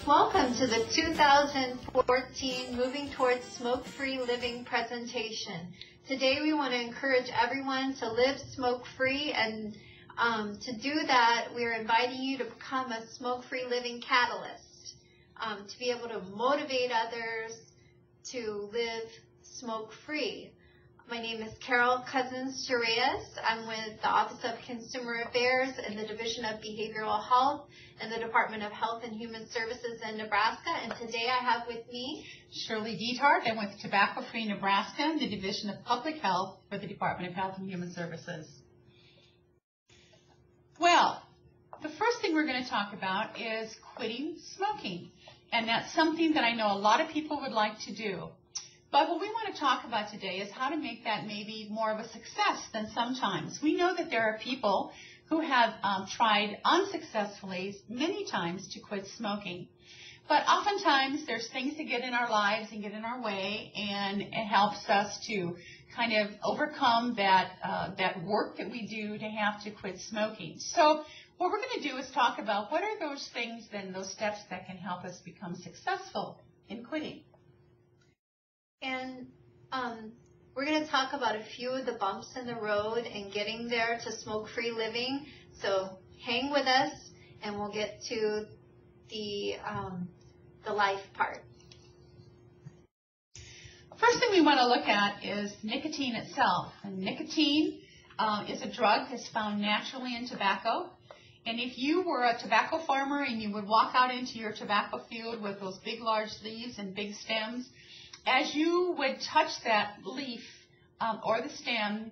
Welcome to the 2014 Moving Towards Smoke-Free Living presentation. Today we want to encourage everyone to live smoke-free, and to do that we are inviting you to become a smoke-free living catalyst, to be able to motivate others to live smoke-free. My name is Carol Cousins-Reyes. I'm with the Office of Consumer Affairs in the Division of Behavioral Health in the Department of Health and Human Services in Nebraska. And today I have with me Shirley Diethard. I'm with Tobacco Free Nebraska in the Division of Public Health for the Department of Health and Human Services. Well, the first thing we're going to talk about is quitting smoking. And that's something that I know a lot of people would like to do. But what we want to talk about today is how to make that maybe more of a success than sometimes. We know that there are people who have tried unsuccessfully many times to quit smoking. But oftentimes there's things that get in our lives and get in our way, and it helps us to kind of overcome that work that we do to have to quit smoking. So what we're going to do is talk about what are those things and those steps that can help us become successful in quitting. And we're going to talk about a few of the bumps in the road and getting there to smoke-free living. So hang with us, and we'll get to the life part. First thing we want to look at is nicotine itself. And nicotine is a drug that's found naturally in tobacco. And if you were a tobacco farmer and you would walk out into your tobacco field with those big, large leaves and big stems, as you would touch that leaf or the stem,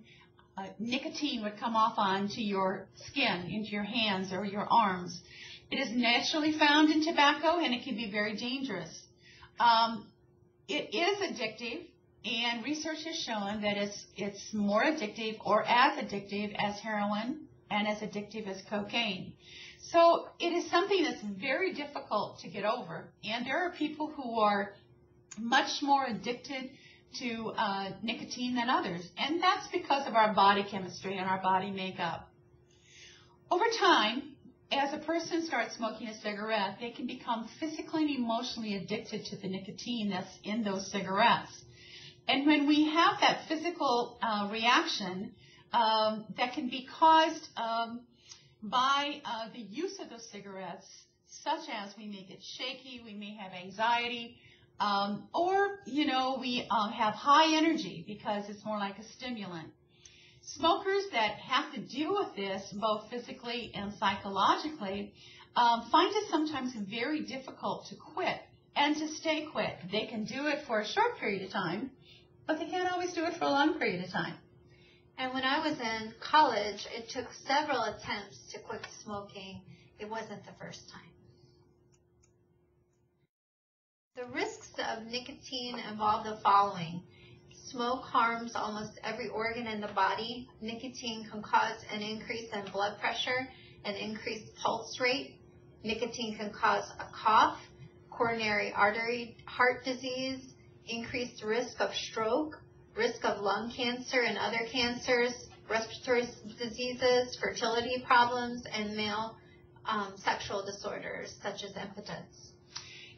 nicotine would come off onto your skin, into your hands or your arms. It is naturally found in tobacco, and it can be very dangerous. It is addictive, and research has shown that it's more addictive or as addictive as heroin and as addictive as cocaine. So it is something that's very difficult to get over, and there are people who are much more addicted to nicotine than others, and that's because of our body chemistry and our body makeup. Over time, as a person starts smoking a cigarette, they can become physically and emotionally addicted to the nicotine that's in those cigarettes. And when we have that physical reaction that can be caused by the use of those cigarettes, such as we may get shaky, we may have anxiety, or, we have high energy because it's more like a stimulant. Smokers that have to deal with this, both physically and psychologically, find it sometimes very difficult to quit and to stay quit. They can do it for a short period of time, but they can't always do it for a long period of time. And when I was in college, it took several attempts to quit smoking. It wasn't the first time. The risks of nicotine involve the following. Smoke harms almost every organ in the body. Nicotine can cause an increase in blood pressure, an increased pulse rate. Nicotine can cause a cough, coronary artery heart disease, increased risk of stroke, risk of lung cancer and other cancers, respiratory diseases, fertility problems, and male sexual disorders such as impotence.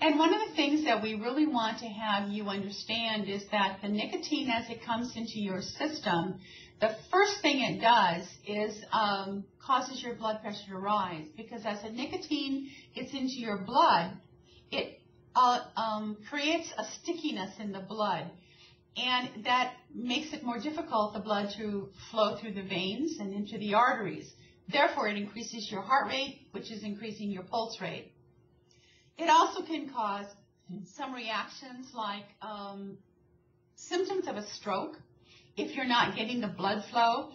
And one of the things that we really want to have you understand is that the nicotine, as it comes into your system, the first thing it does is causes your blood pressure to rise, because as the nicotine gets into your blood, it creates a stickiness in the blood, and that makes it more difficult the blood to flow through the veins and into the arteries. Therefore, it increases your heart rate, which is increasing your pulse rate. It also can cause some reactions like symptoms of a stroke. If you're not getting the blood flow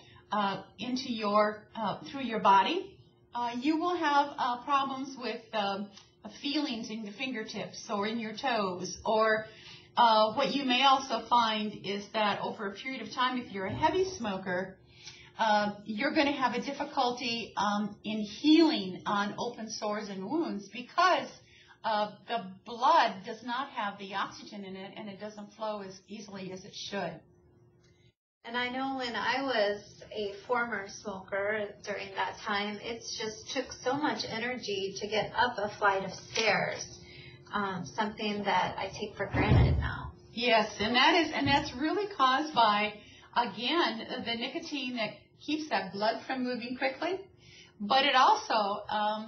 into your through your body, you will have problems with feelings in your fingertips or in your toes. Or what you may also find is that over a period of time, if you're a heavy smoker, you're going to have a difficulty in healing on open sores and wounds, because the blood does not have the oxygen in it, and it doesn't flow as easily as it should. And I know when I was a former smoker during that time, it just took so much energy to get up a flight of stairs. something that I take for granted now. Yes, and that's really caused by, again, the nicotine that keeps that blood from moving quickly. But it also,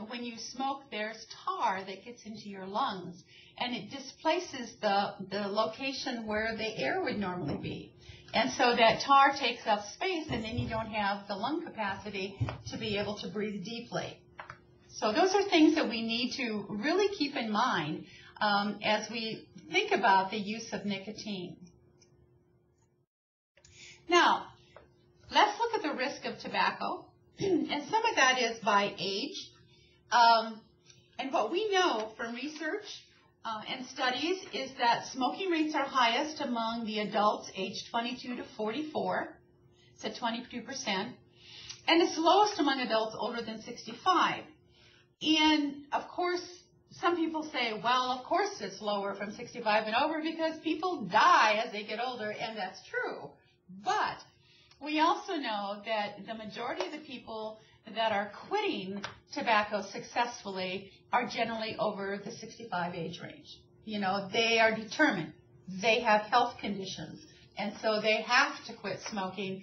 when you smoke, there's tar that gets into your lungs, and it displaces the location where the air would normally be. And so that tar takes up space, and then you don't have the lung capacity to be able to breathe deeply. So those are things that we need to really keep in mind as we think about the use of nicotine. Now, let's look at the risk of tobacco. And some of that is by age. And what we know from research and studies is that smoking rates are highest among the adults aged 22 to 44, so 22%, and it's lowest among adults older than 65. And, of course, some people say, well, of course it's lower from 65 and over because people die as they get older, and that's true. But we also know that the majority of the people that are quitting tobacco successfully are generally over the 65 age range. You know, they are determined. They have health conditions, and so they have to quit smoking.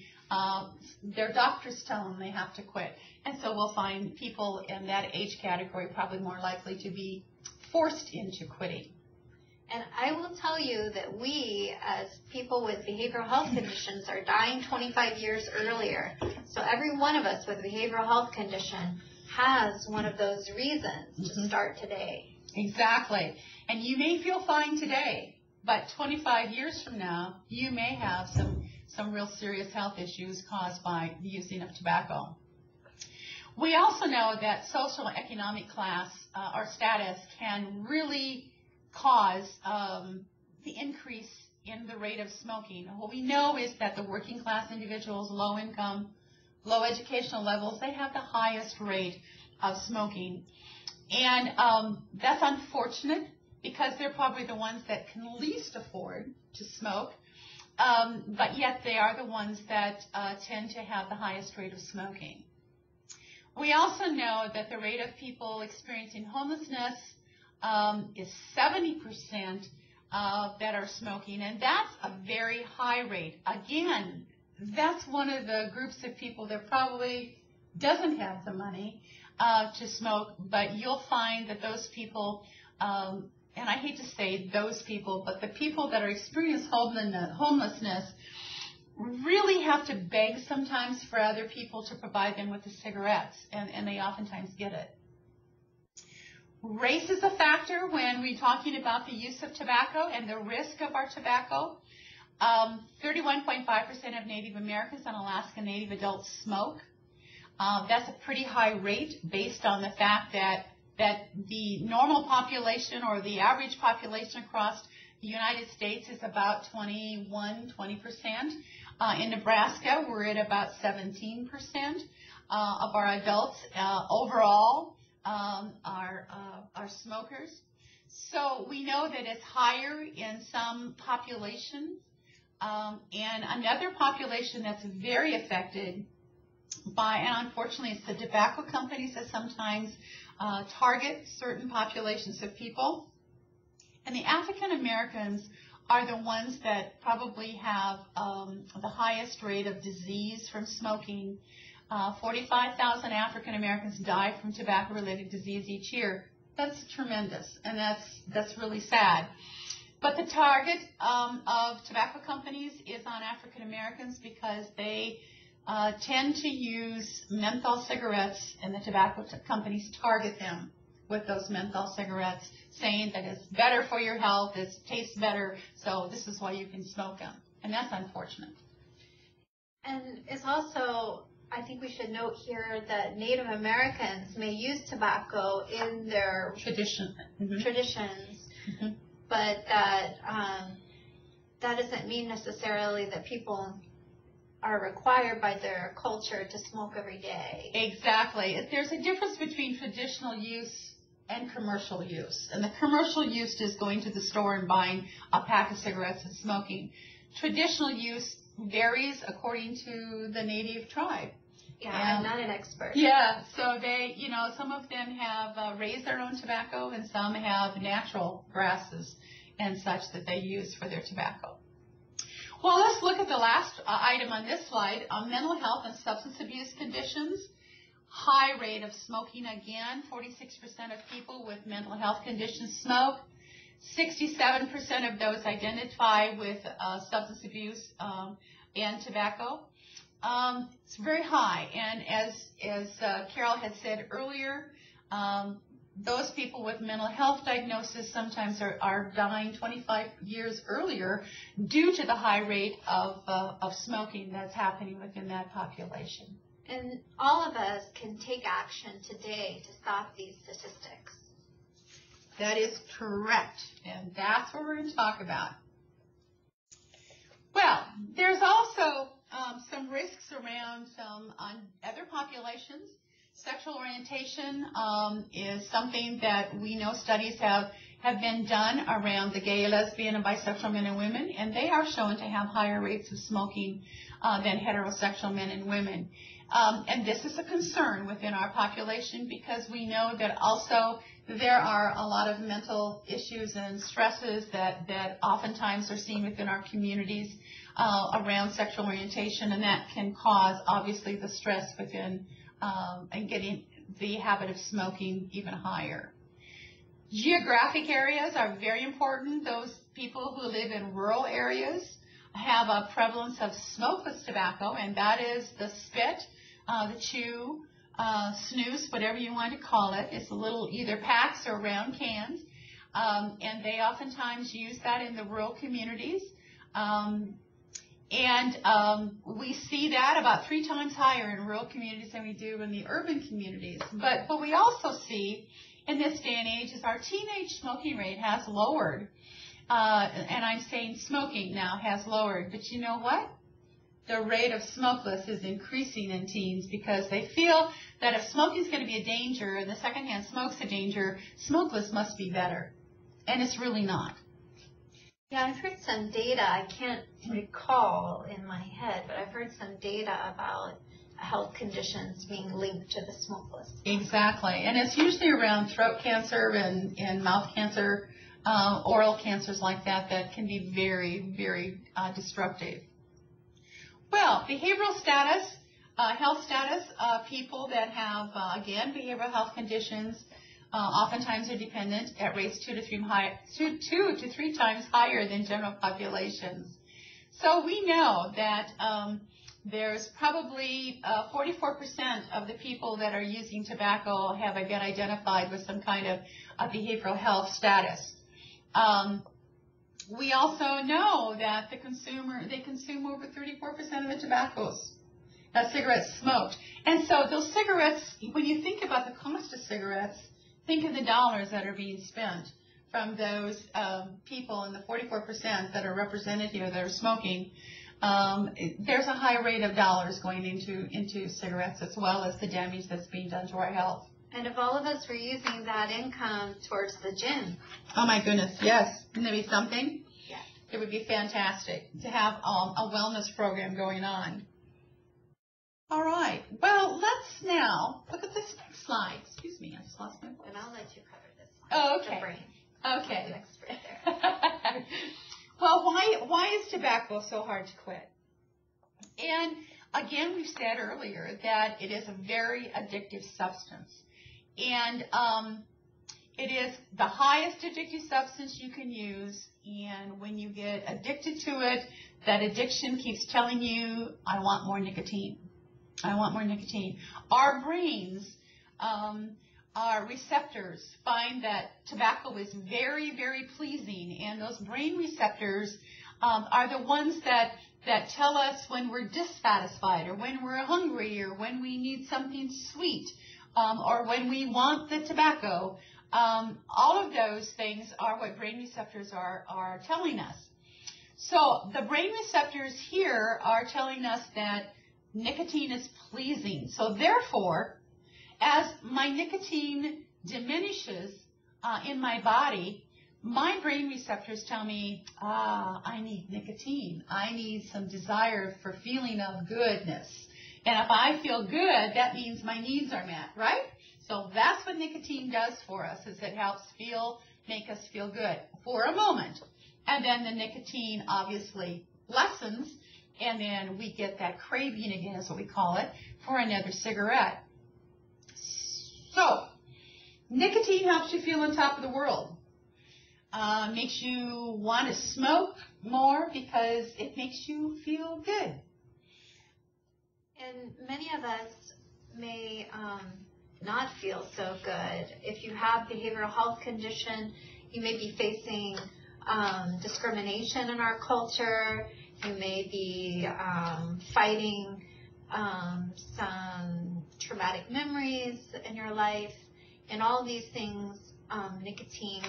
Their doctors tell them they have to quit. And so we'll find people in that age category probably more likely to be forced into quitting. And I will tell you that we, as people with behavioral health conditions, are dying 25 years earlier. So every one of us with a behavioral health condition has one of those reasons to start today. Exactly. And you may feel fine today, but 25 years from now, you may have some real serious health issues caused by the using of tobacco. We also know that social and economic class or status can really cause the increase in the rate of smoking. What we know is that the working class individuals, low income, low educational levels, they have the highest rate of smoking. And that's unfortunate because they're probably the ones that can least afford to smoke, but yet they are the ones that tend to have the highest rate of smoking. We also know that the rate of people experiencing homelessness is 70% that are smoking, and that's a very high rate. Again, that's one of the groups of people that probably doesn't have the money to smoke, but you'll find that those people, and I hate to say those people, but the people that are experiencing homelessness really have to beg sometimes for other people to provide them with the cigarettes, and they oftentimes get it. Race is a factor when we're talking about the use of tobacco and the risk of our tobacco. 31.5% of Native Americans and Alaska Native adults smoke. That's a pretty high rate based on the fact that the normal population or the average population across the United States is about 20%. In Nebraska, we're at about 17% of our adults overall are smokers. So we know that it's higher in some populations. And another population that's very affected by, and unfortunately it's the tobacco companies that sometimes target certain populations of people. And the African Americans are the ones that probably have the highest rate of disease from smoking. 45,000 African Americans die from tobacco-related disease each year. That's tremendous, and that's really sad. But the target of tobacco companies is on African Americans because they tend to use menthol cigarettes, and the tobacco companies target them with those menthol cigarettes, saying that it's better for your health, it tastes better, so this is why you can smoke them. And that's unfortunate. And it's also, I think we should note here that Native Americans may use tobacco in their traditions, but that doesn't mean necessarily that people are required by their culture to smoke every day. Exactly. There's a difference between traditional use and commercial use. And the commercial use is going to the store and buying a pack of cigarettes and smoking. Traditional use varies according to the native tribe. Yeah, I'm not an expert. Yeah, so they, some of them have raised their own tobacco, and some have natural grasses and such that they use for their tobacco. Well, let's look at the last item on this slide, mental health and substance abuse conditions. High rate of smoking again. 46% of people with mental health conditions smoke. 67% of those identify with substance abuse and tobacco. It's very high, and as Carol had said earlier, those people with mental health diagnosis sometimes are dying 25 years earlier due to the high rate of smoking that's happening within that population. And all of us can take action today to stop these statistics. That is correct, and that's what we're going to talk about. Well, there's also some risks around some other populations. Sexual orientation is something that we know studies have been done around the gay, lesbian, and bisexual men and women, and they are shown to have higher rates of smoking than heterosexual men and women. And this is a concern within our population because we know that also there are a lot of mental issues and stresses that oftentimes are seen within our communities around sexual orientation, and that can cause, obviously, the stress within and getting the habit of smoking even higher. Geographic areas are very important. Those people who live in rural areas have a prevalence of smokeless tobacco, and that is the spit, the chew, snus, whatever you want to call it. It's a little either packs or round cans, and they oftentimes use that in the rural communities. We see that about 3 times higher in rural communities than we do in the urban communities. But what we also see in this day and age is our teenage smoking rate has lowered. And I'm saying smoking now has lowered. But you know what? The rate of smokeless is increasing in teens because they feel that if smoking is going to be a danger and the secondhand smoke's a danger, smokeless must be better. And it's really not. Yeah, I've heard some data. I can't recall in my head, but I've heard some data about health conditions being linked to the smokeless. Exactly. And it's usually around throat cancer and mouth cancer, oral cancers like that can be very, very destructive. Well, behavioral status, health status, people that have, again, behavioral health conditions, oftentimes are dependent at rates 2 to 3 times higher than general populations. So we know that there's probably 44% of the people that are using tobacco have again identified with some kind of behavioral health status. We also know that they consume over 34% of the tobaccos, cigarettes smoked. And so those cigarettes, when you think about the cost of cigarettes, think of the dollars that are being spent from those people in the 44% that are represented here that are smoking. There's a high rate of dollars going into cigarettes as well as the damage that's being done to our health. And if all of us were using that income towards the gym. Oh, my goodness, yes. Wouldn't that be something? Yeah. It would be fantastic to have a wellness program going on. All right. Well, let's now look at this next slide. Excuse me, I just lost my voice. And I'll let you cover this one. Oh, okay. The brain. Okay. I'm an expert there. Well, why is tobacco so hard to quit? And again, we've said earlier that it is a very addictive substance. And it is the highest addictive substance you can use. And when you get addicted to it, that addiction keeps telling you, I want more nicotine. I want more nicotine. Our brains, our receptors find that tobacco is very, very pleasing. And those brain receptors are the ones that tell us when we're dissatisfied or when we're hungry or when we need something sweet. Or when we want the tobacco, all of those things are what brain receptors are telling us. So the brain receptors here are telling us that nicotine is pleasing. So therefore, as my nicotine diminishes in my body, my brain receptors tell me, I need nicotine. I need some desire for feeling of goodness. And if I feel good, that means my needs are met, right? So that's what nicotine does for us, is it helps make us feel good for a moment. And then the nicotine obviously lessens, and then we get that craving again, is what we call it, for another cigarette. So, nicotine helps you feel on top of the world. Makes you want to smoke more because it makes you feel good. And many of us may not feel so good. If you have behavioral health condition, you may be facing discrimination in our culture. You may be fighting some traumatic memories in your life. And all these things, nicotine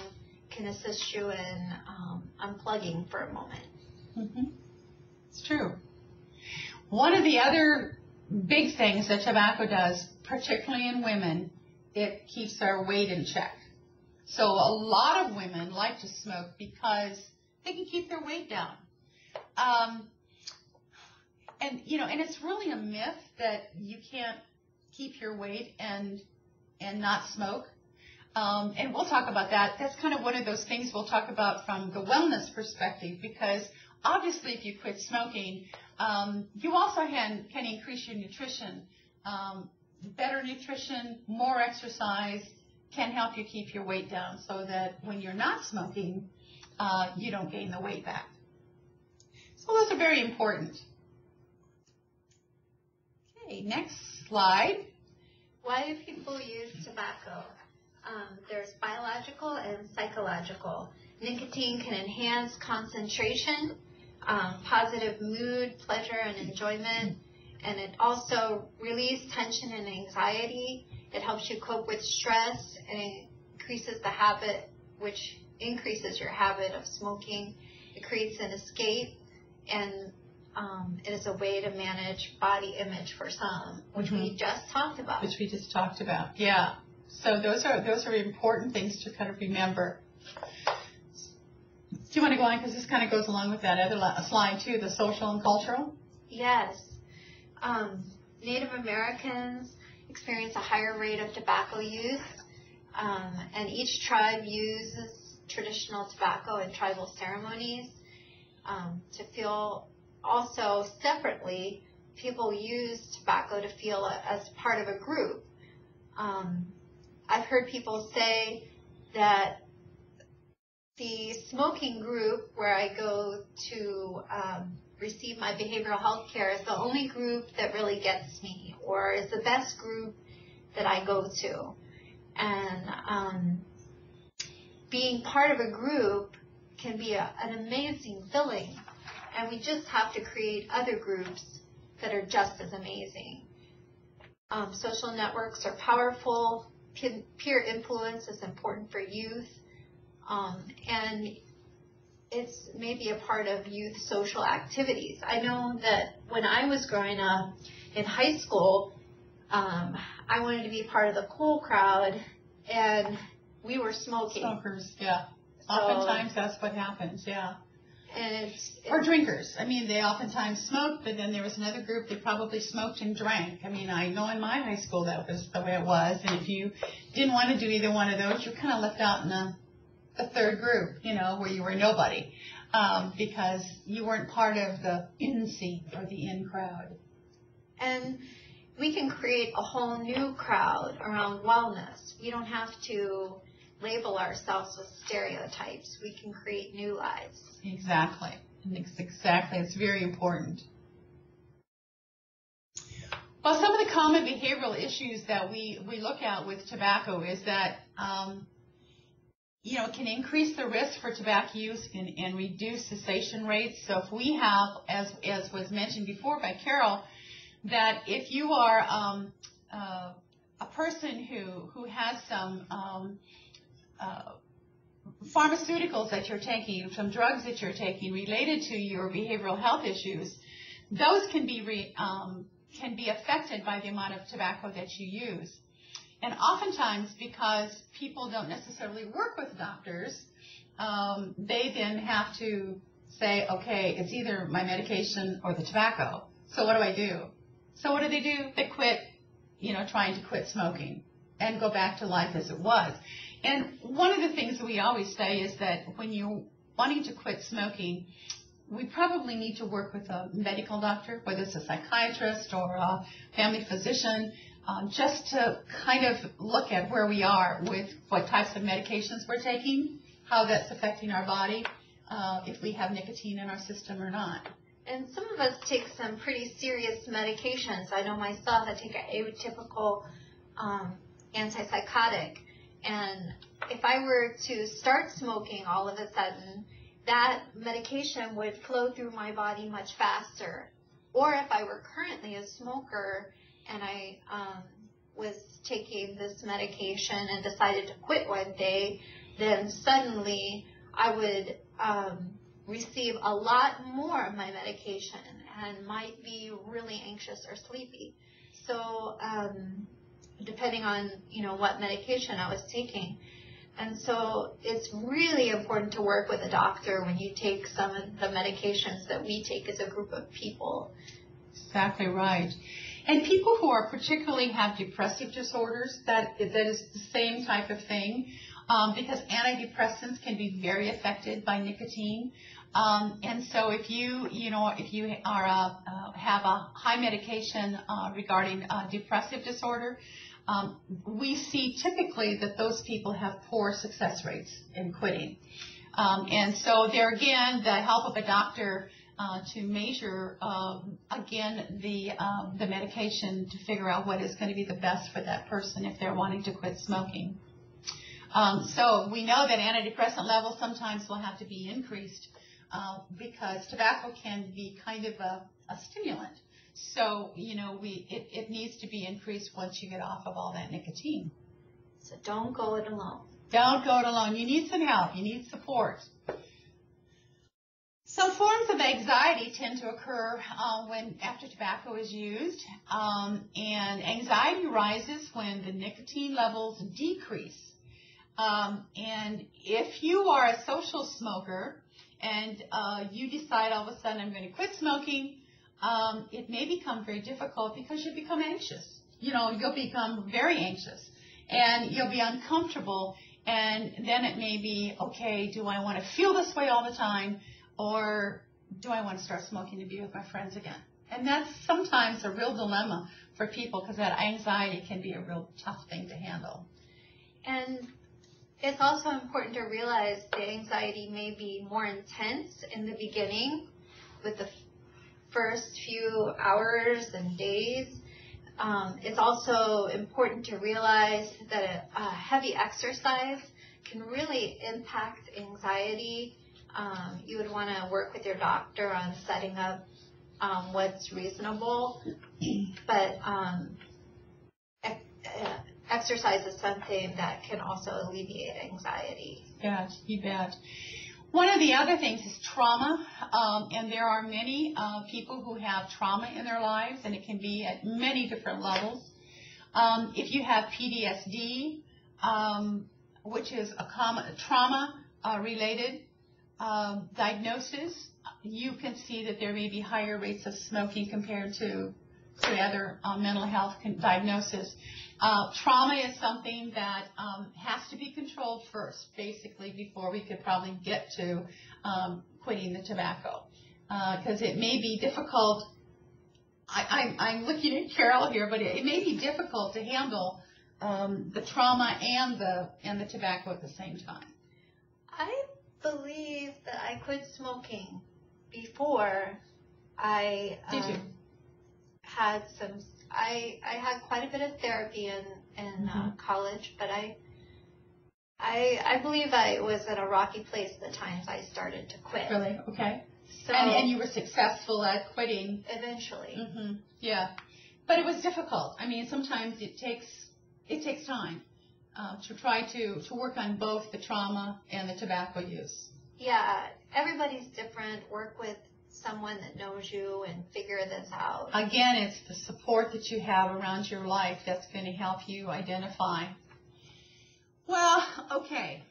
can assist you in unplugging for a moment. Mm-hmm. It's true. One of the other big things that tobacco does, particularly in women, it keeps our weight in check. So a lot of women like to smoke because they can keep their weight down. And it's really a myth that you can't keep your weight and not smoke. And we'll talk about that. That's kind of one of those things we'll talk about from the wellness perspective, because obviously if you quit smoking, you also can increase your nutrition. Better nutrition, more exercise can help you keep your weight down so that when you're not smoking, you don't gain the weight back. So those are very important. Okay, next slide. Why do people use tobacco? There's biological and psychological. Nicotine can enhance concentration, positive mood, pleasure, and enjoyment. And it also relieves tension and anxiety. It helps you cope with stress, and it increases the habit, which increases your habit of smoking. It creates an escape, and it is a way to manage body image for some, which we just talked about. Yeah. So those are important things to kind of remember. Do you want to go on, because this kind of goes along with that other slide too, the social and cultural? Yes. Native Americans experience a higher rate of tobacco use, and each tribe uses traditional tobacco in tribal ceremonies. To feel also separately, people use tobacco to feel as part of a group. I've heard people say that the smoking group where I go to receive my behavioral health care is the only group that really gets me, or is the best group that I go to. And being part of a group can be an amazing feeling, and we just have to create other groups that are just as amazing. Social networks are powerful. Peer influence is important for youth, and it's maybe a part of youth social activities. I know that when I was growing up in high school, I wanted to be part of the cool crowd, and we were smoking. Smokers, yeah. Oftentimes that's what happens, yeah. And or drinkers. I mean, they oftentimes smoked, but then there was another group that probably smoked and drank. I mean, I know in my high school that was the way it was, and if you didn't want to do either one of those, you kind of left out in the third group, where you were nobody, because you weren't part of the in scene or the in crowd. And we can create a whole new crowd around wellness. We don't have to label ourselves with stereotypes. We can create new lives. Exactly. It's very important. Well, some of the common behavioral issues that we look at with tobacco is that, it can increase the risk for tobacco use and reduce cessation rates. So if we have, as was mentioned before by Carol, that if you are a person who has some pharmaceuticals that you're taking, some drugs that you're taking related to your behavioral health issues, those can be affected by the amount of tobacco that you use. And oftentimes, because people don't necessarily work with doctors, they then have to say, okay, it's either my medication or the tobacco. So what do I do? So what do? They quit, trying to quit smoking and go back to life as it was. And one of the things that we always say is that when you're wanting to quit smoking, we probably need to work with a medical doctor, whether it's a psychiatrist or a family physician, just to kind of look at where we are with what types of medications we're taking, how that's affecting our body, if we have nicotine in our system or not. And some of us take some pretty serious medications. I know myself, I take an atypical antipsychotic. And if I were to start smoking all of a sudden, that medication would flow through my body much faster. Or if I were currently a smoker and I was taking this medication and decided to quit one day, then suddenly I would receive a lot more of my medication and might be really anxious or sleepy. So depending on, what medication I was taking. And so it's really important to work with a doctor when you take some of the medications that we take as a group of people. Exactly right. And people who are particularly have depressive disorders, that is the same type of thing, because antidepressants can be very affected by nicotine. And so if you are have a high medication regarding depressive disorder, we see typically that those people have poor success rates in quitting. And so there again, the help of a doctor to measure again the medication to figure out what is going to be the best for that person if they're wanting to quit smoking. So we know that antidepressant levels sometimes will have to be increased because tobacco can be kind of a stimulant. So, it needs to be increased once you get off of all that nicotine. So don't go it alone. Don't go it alone. You need some help. You need support. Some forms of anxiety tend to occur after tobacco is used, and anxiety rises when the nicotine levels decrease. And if you are a social smoker and you decide all of a sudden I'm going to quit smoking, it may become very difficult because you become anxious. You'll become very anxious and you'll be uncomfortable, and then it may be, okay, do I want to feel this way all the time, or do I want to start smoking to be with my friends again? And that's sometimes a real dilemma for people because that anxiety can be a real tough thing to handle. And it's also important to realize the anxiety may be more intense in the beginning with the first few hours and days. It's also important to realize that a heavy exercise can really impact anxiety. You would want to work with your doctor on setting up what's reasonable, but exercise is something that can also alleviate anxiety. Yes, you bet. One of the other things is trauma, and there are many people who have trauma in their lives, and it can be at many different levels. If you have PTSD, which is a trauma-related diagnosis, you can see that there may be higher rates of smoking compared to other mental health diagnoses. Trauma is something that has to be controlled first, basically, before we could probably get to quitting the tobacco. Because it may be difficult. I'm looking at Carol here, but it may be difficult to handle the trauma and the tobacco at the same time. I believe that I quit smoking before I had some. I had quite a bit of therapy in college, but I believe I was at a rocky place at the times I started to quit. Really? Okay. So, and you were successful at quitting eventually. Mm-hmm. Yeah, but it was difficult. I mean, sometimes it takes time to try to work on both the trauma and the tobacco use. Yeah, everybody's different. Work with someone that knows you and figure this out. Again, it's the support that you have around your life that's going to help you identify. Well, okay.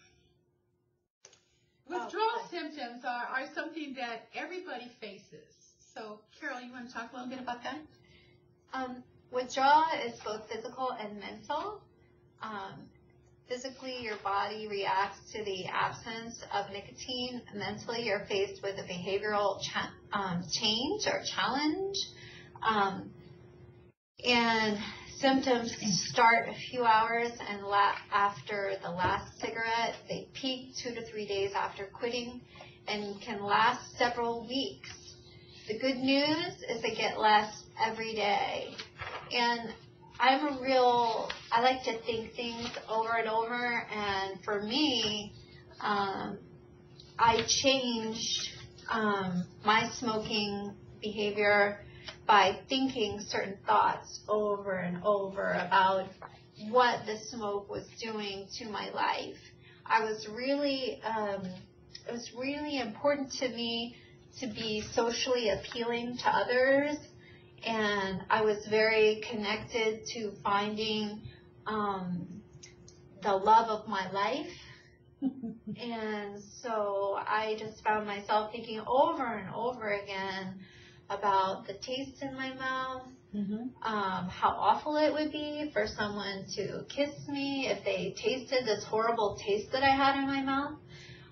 Withdrawal symptoms are something that everybody faces. So, Carol, you want to talk a little bit about that? Withdrawal is both physical and mental. Physically, your body reacts to the absence of nicotine. Mentally, you're faced with a behavioral change or challenge. And symptoms start a few hours and after the last cigarette. They peak 2 to 3 days after quitting and can last several weeks. The good news is they get less every day. And I like to think things over and over, and for me, I changed my smoking behavior by thinking certain thoughts over and over about what the smoke was doing to my life. It was really important to me to be socially appealing to others. And I was very connected to finding the love of my life. And so I just found myself thinking over and over again about the taste in my mouth, how awful it would be for someone to kiss me if they tasted this horrible taste that I had in my mouth.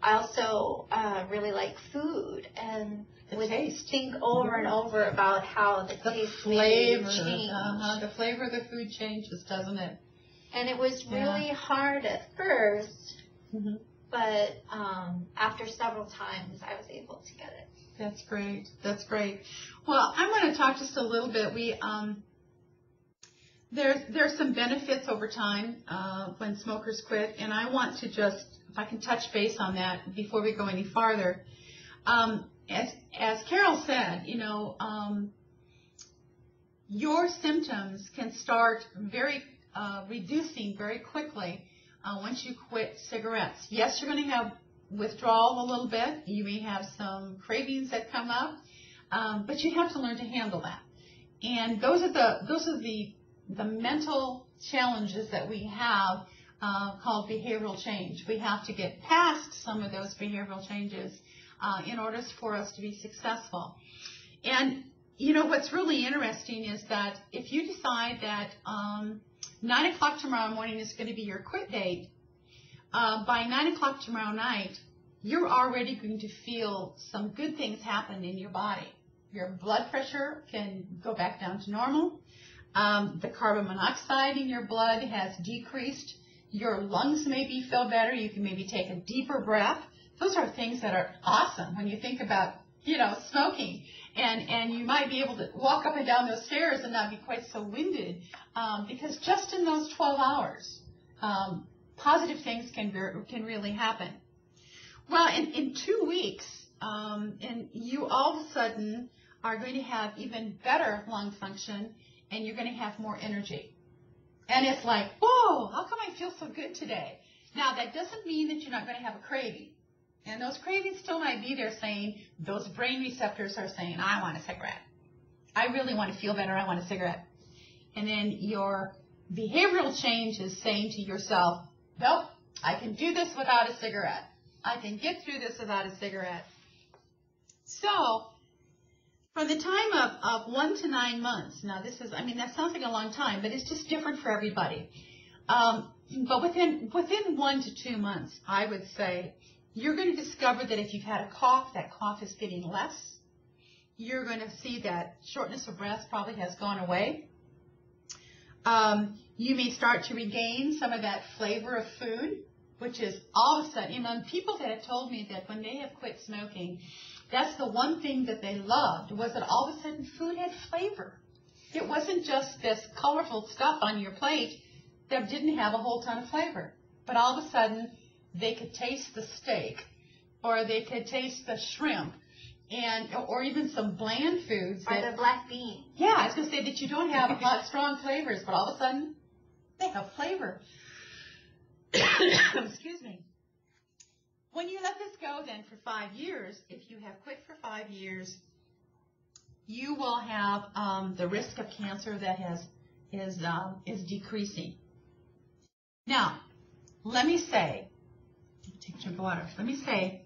I also really like food and would think over and over about how the taste flavor change. The flavor of the food changes, doesn't it? And it was really hard at first, but after several times, I was able to get it. That's great. That's great. Well, I'm going to talk just a little bit. There's some benefits over time when smokers quit, and I want to just, if I can touch base on that before we go any farther. As Carol said, your symptoms can start reducing very quickly once you quit cigarettes. Yes, you're going to have withdrawal a little bit. You may have some cravings that come up, but you have to learn to handle that. And those are the mental challenges that we have called behavioral change. We have to get past some of those behavioral changes in order for us to be successful. And what's really interesting is that if you decide that 9 o'clock tomorrow morning is going to be your quit date, by 9 o'clock tomorrow night, you're already going to feel some good things happen in your body. Your blood pressure can go back down to normal. The carbon monoxide in your blood has decreased. Your lungs maybe feel better. You can maybe take a deeper breath. Those are things that are awesome when you think about, smoking. And you might be able to walk up and down those stairs and not be quite so winded because just in those 12 hours, positive things can really happen. Well, in 2 weeks, and you all of a sudden are going to have even better lung function, and you're going to have more energy. And it's like, whoa, how come I feel so good today? Now, that doesn't mean that you're not going to have a craving. And those cravings still might be there saying, those brain receptors are saying, I want a cigarette. I really want to feel better. I want a cigarette. And then your behavioral change is saying to yourself, nope, I can do this without a cigarette. I can get through this without a cigarette. So, from the time of 1 to 9 months, now that sounds like a long time, but it's just different for everybody. But within 1 to 2 months, I would say, you're going to discover that if you've had a cough, that cough is getting less. You're going to see that shortness of breath probably has gone away. You may start to regain some of that flavor of food, which is all of a sudden, people that have told me that when they have quit smoking, that's the one thing that they loved was that all of a sudden food had flavor. It wasn't just this colorful stuff on your plate that didn't have a whole ton of flavor. But all of a sudden, they could taste the steak, or they could taste the shrimp, or even some bland foods. Or the black bean. Yeah, I was going to say that you don't have strong flavors, but all of a sudden, they have flavor. Excuse me. When you let this go then for 5 years, if you have quit for 5 years, you will have the risk of cancer that is decreasing. Now, let me say, take a drink of water. Let me say,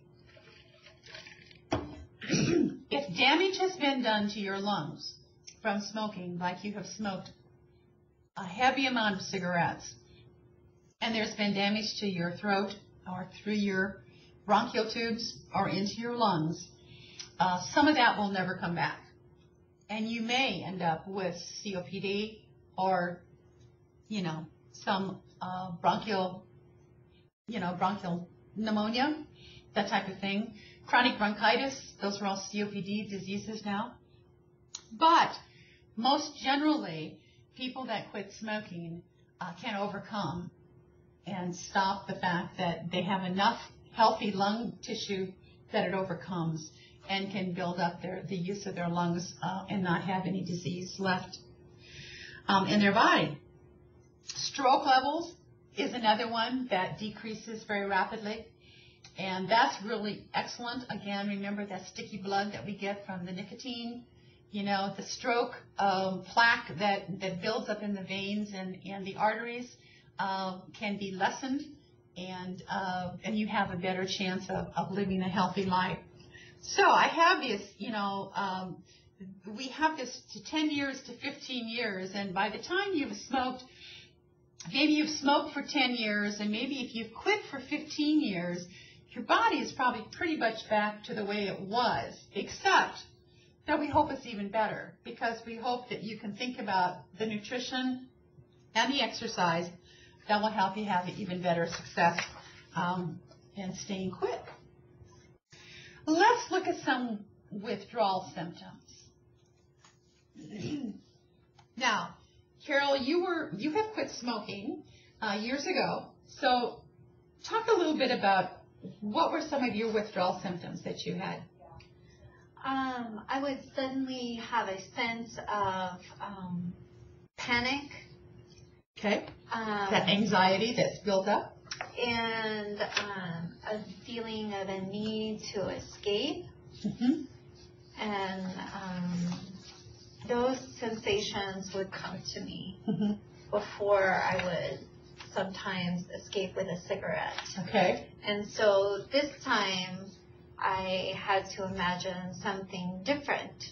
if damage has been done to your lungs from smoking, like you have smoked a heavy amount of cigarettes, and there's been damage to your throat or through your bronchial tubes or into your lungs, some of that will never come back. And you may end up with COPD or, some bronchial pneumonia, that type of thing. Chronic bronchitis, those are all COPD diseases now. But most generally, people that quit smoking can overcome and stop the fact that they have enough healthy lung tissue that it overcomes and can build up the use of their lungs and not have any disease left in their body. Stroke levels is another one that decreases very rapidly, and that's really excellent. Again, remember that sticky blood that we get from the nicotine. The stroke plaque that builds up in the veins and the arteries can be lessened, and you have a better chance of living a healthy life. So I have this, we have this to 10 years to 15 years, and by the time you've smoked, maybe you've smoked for 10 years, and maybe if you've quit for 15 years, your body is probably pretty much back to the way it was, except that we hope it's even better, because we hope that you can think about the nutrition and the exercise that will help you have even better success in staying quit. Let's look at some withdrawal symptoms. Now, Carol, you have quit smoking years ago, so talk a little bit about what were some of your withdrawal symptoms that you had. I would suddenly have a sense of panic. Okay. That anxiety that's built up. And a feeling of a need to escape. Mm-hmm. And those sensations would come to me before I would sometimes escape with a cigarette. Okay. And so this time I had to imagine something different,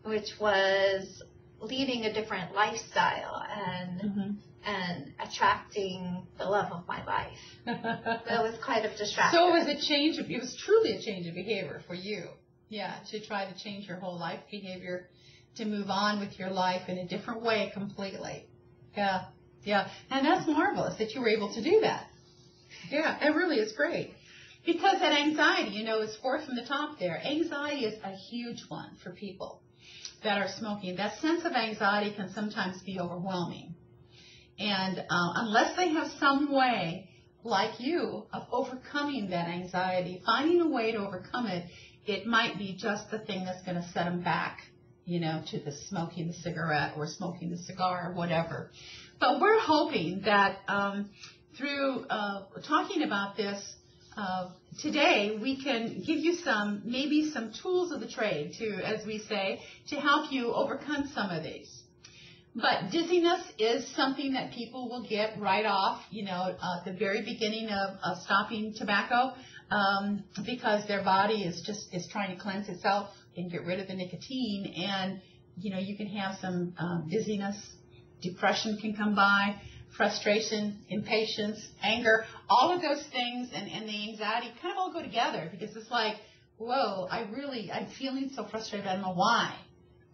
which was leading a different lifestyle and attracting the love of my life. That was quite a distraction. So it was truly a change of behavior for you. Yeah, to try to change your whole life behavior, to move on with your life in a different way completely. Yeah, yeah. And that's marvelous that you were able to do that. Yeah, it really is great. Because that anxiety, is fourth from the top there. Anxiety is a huge one for people that are smoking. That sense of anxiety can sometimes be overwhelming. And unless they have some way, like you, of overcoming that anxiety, finding a way to overcome it, it might be just the thing that's going to set them back, to the smoking the cigarette or smoking the cigar or whatever. But we're hoping that through talking about this today, we can give you maybe some tools of the trade, as we say, to help you overcome some of these. But dizziness is something that people will get right off, at the very beginning of stopping tobacco, because their body is trying to cleanse itself and get rid of the nicotine. And, you can have some dizziness, depression can come by, frustration, impatience, anger, all of those things and the anxiety kind of all go together, because it's like, whoa, I'm feeling so frustrated, I don't know why.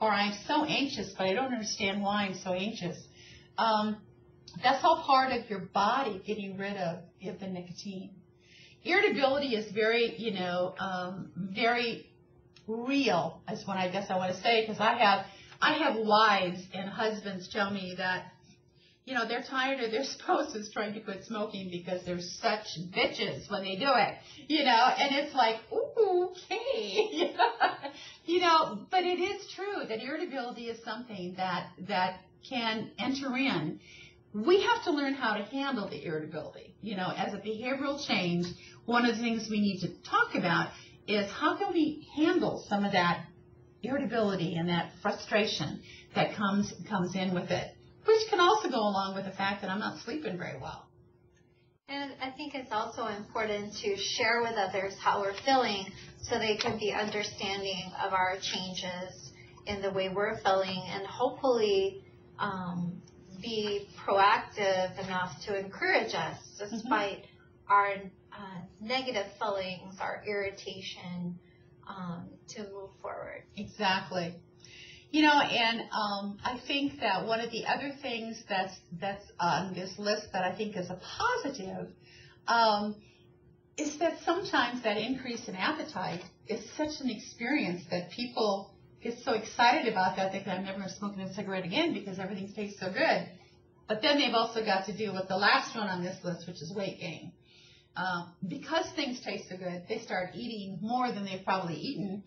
Or I'm so anxious, but I don't understand why I'm so anxious. That's all part of your body getting rid of the nicotine. Irritability is very, very real, is what I guess I want to say, because I have wives and husbands tell me that, they're tired of their spouses trying to quit smoking because they're such bitches when they do it, and it's like, ooh, okay, but it is true that irritability is something that can enter in. We have to learn how to handle the irritability. As a behavioral change, one of the things we need to talk about is how can we handle some of that irritability and that frustration that comes in with it, which can also go along with the fact that I'm not sleeping very well. And I think it's also important to share with others how we're feeling so they can be understanding of our changes in the way we're feeling, and hopefully be proactive enough to encourage us despite our negative feelings, our irritation, to move forward. Exactly. You know, and I think that one of the other things that's on this list that I think is a positive is that sometimes that increase in appetite is such an experience that people get so excited about that they think, I'm never going to smoke a cigarette again because everything tastes so good. But then they've also got to deal with the last one on this list, which is weight gain. Because things taste so good, they start eating more than they've probably eaten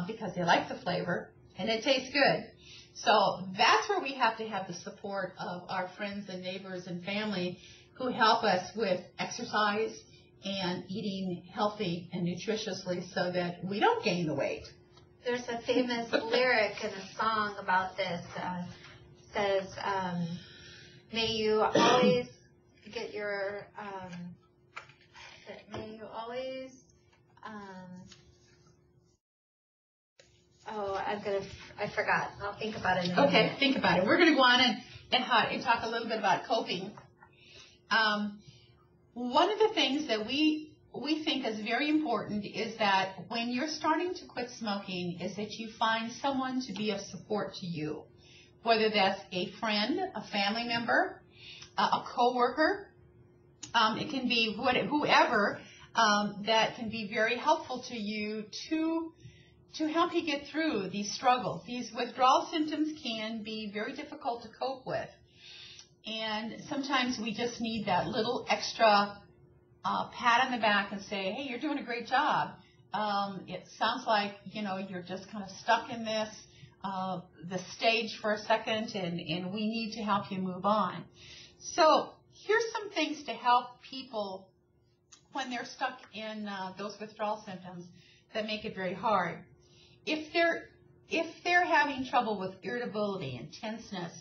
because they like the flavor and it tastes good. So that's where we have to have the support of our friends and neighbors and family who help us with exercise and eating healthy and nutritiously so that we don't gain the weight. There's a famous lyric in a song about this. Says, may you always get your, may you always, I forgot. I'll think about it in a minute. Okay, think about it. We're going to go on and talk a little bit about coping. One of the things that we think is very important is that when you're starting to quit smoking is that you find someone to be of support to you, whether that's a friend, a family member, a coworker. It can be whoever that can be very helpful to you to help you get through these struggles. These withdrawal symptoms can be very difficult to cope with. And sometimes we just need that little extra pat on the back and say, hey, you're doing a great job. It sounds like, you're just kind of stuck in this the stage for a second, and we need to help you move on. So here's some things to help people when they're stuck in those withdrawal symptoms that make it very hard. If they're having trouble with irritability and tenseness,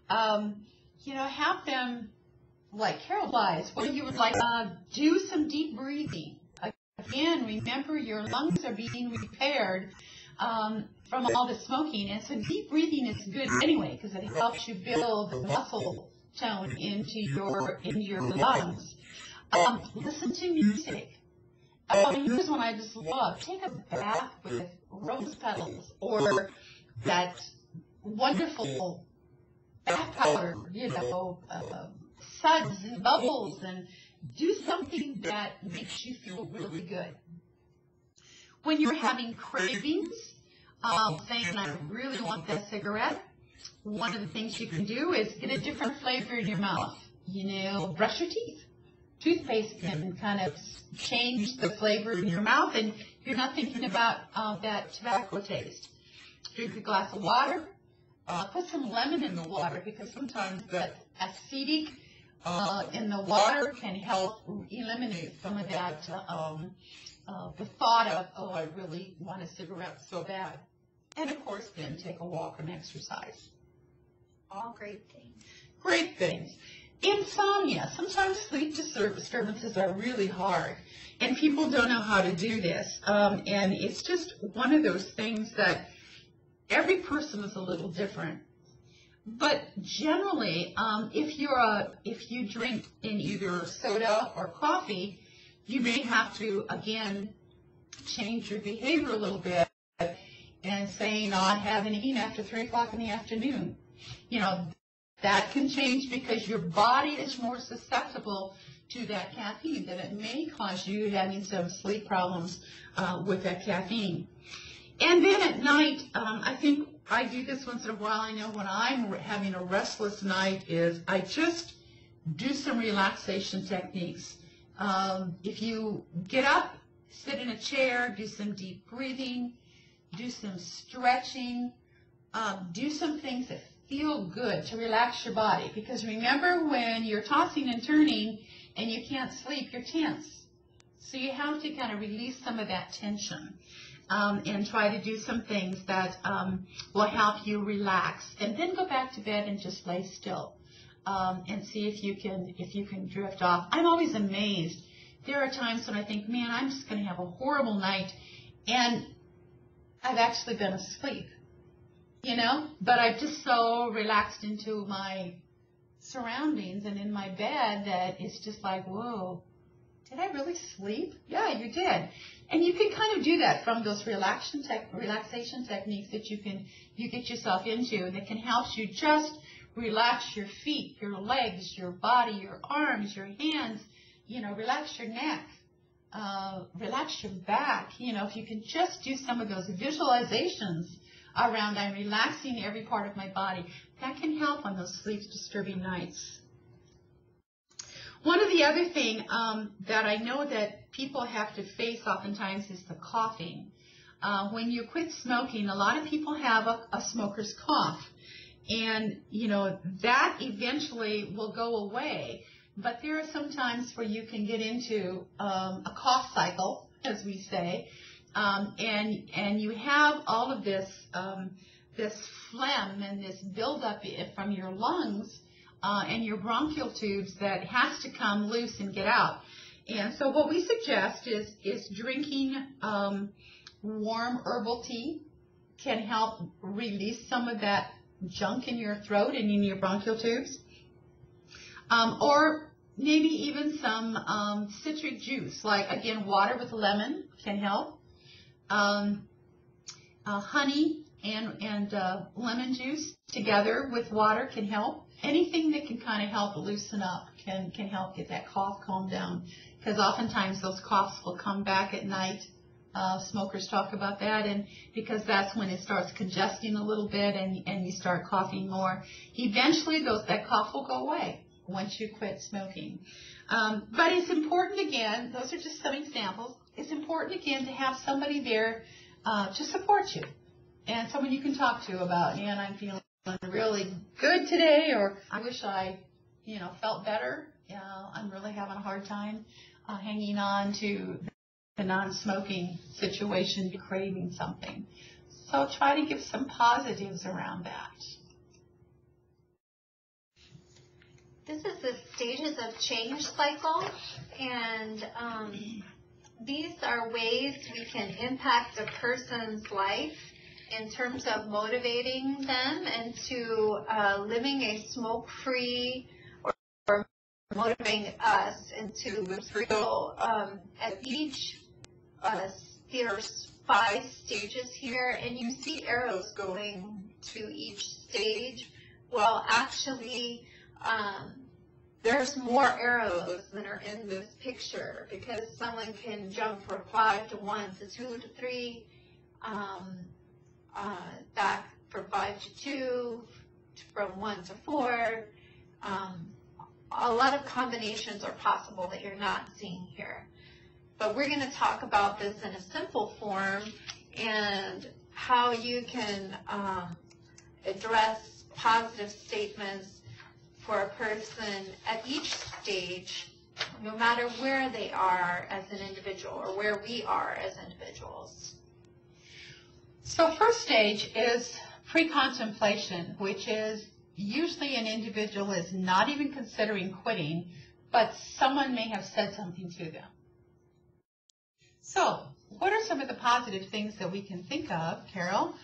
have them, like Carol Blythe, what you would like, do some deep breathing. Again, remember your lungs are being repaired from all the smoking, and so deep breathing is good anyway because it helps you build the muscle tone into your lungs. Listen to music. Here's one I just love. Take a bath with rose petals or that wonderful bath powder, suds and bubbles, and do something that makes you feel really good. When you're having cravings, saying, I really want that cigarette, one of the things you can do is get a different flavor in your mouth. Brush your teeth. Toothpaste can kind of change the flavor in your mouth, and you're not thinking about that tobacco taste. Drink a glass of water. Put some lemon in the water because sometimes that acidic in the water can help eliminate some of that, the thought of, I really want a cigarette so bad. And, of course, then take a walk and exercise. All great things. Great things. Insomnia. Sometimes sleep disturbances are really hard, and people don't know how to do this. And it's just one of those things that every person is a little different. But generally, if you drink in either soda or coffee, you may have to, again, change your behavior a little bit and say not have anything after 3 o'clock in the afternoon. That can change because your body is more susceptible to that caffeine, that it may cause you having some sleep problems with that caffeine. And then at night, I think I do this once in a while. I know when I'm having a restless night is I just do some relaxation techniques. If you get up, sit in a chair, do some deep breathing, do some stretching, do some things that feel good to relax your body. Because remember, when you're tossing and turning and you can't sleep, you're tense. So you have to kind of release some of that tension and try to do some things that will help you relax. And then go back to bed and just lay still and see if you can drift off. I'm always amazed. There are times when I think, man, I'm just going to have a horrible night, and I've actually been asleep. you know, but I've just so relaxed into my surroundings and in my bed that it's just like, whoa, did I really sleep? Yeah, you did. And you can kind of do that from those relaxation techniques that you get yourself into that can help you just relax your feet, your legs, your body, your arms, your hands, you know, relax your neck, relax your back. You know, if you can just do some of those visualizations around I'm relaxing every part of my body, that can help on those sleep-disturbing nights. One of the other thing that I know that people have to face oftentimes is the coughing. When you quit smoking, a lot of people have a smoker's cough. And, you know, that eventually will go away. But there are some times where you can get into a cough cycle, as we say, and you have all of this phlegm and this buildup from your lungs and your bronchial tubes that has to come loose and get out. And so what we suggest is drinking warm herbal tea can help release some of that junk in your throat and in your bronchial tubes. Or maybe even some citric juice, like, again, water with lemon can help. Honey and lemon juice together with water can help. Anything that can kind of help loosen up can help get that cough calmed down, because oftentimes those coughs will come back at night. Smokers talk about that, and because that's when it starts congesting a little bit and you start coughing more. Eventually that cough will go away once you quit smoking. But it's important, again, those are just some examples, it's important, again, to have somebody there to support you and someone you can talk to about, man, I'm feeling really good today, or I wish I, you know, felt better. I'm really having a hard time hanging on to the non-smoking situation, craving something. So try to give some positives around that. This is the stages of change cycle, and these are ways we can impact a person's life in terms of motivating them into living a smoke-free, or motivating us into real. At each, there's 5 stages here, and you see arrows going to each stage. Well, actually, there's more arrows than are in this picture, because someone can jump from 5 to 1 to 2 to 3, back from 5 to 2, from 1 to 4. A lot of combinations are possible that you're not seeing here. But we're going to talk about this in a simple form and how you can address positive statements for a person at each stage, no matter where they are as an individual or where we are as individuals. So first stage is pre-contemplation, which is usually an individual is not even considering quitting, but someone may have said something to them. So what are some of the positive things that we can think of, Carol,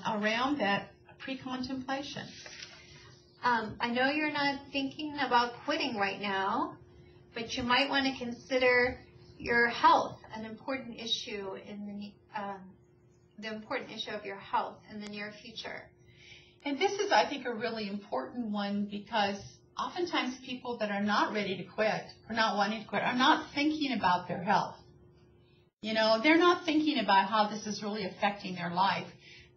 around that pre-contemplation? I know you're not thinking about quitting right now, but you might want to consider your health, an important issue in the important issue of your health in the near future. And this is, I think, a really important one, because oftentimes people that are not ready to quit or not wanting to quit are not thinking about their health. You know, they're not thinking about how this is really affecting their life.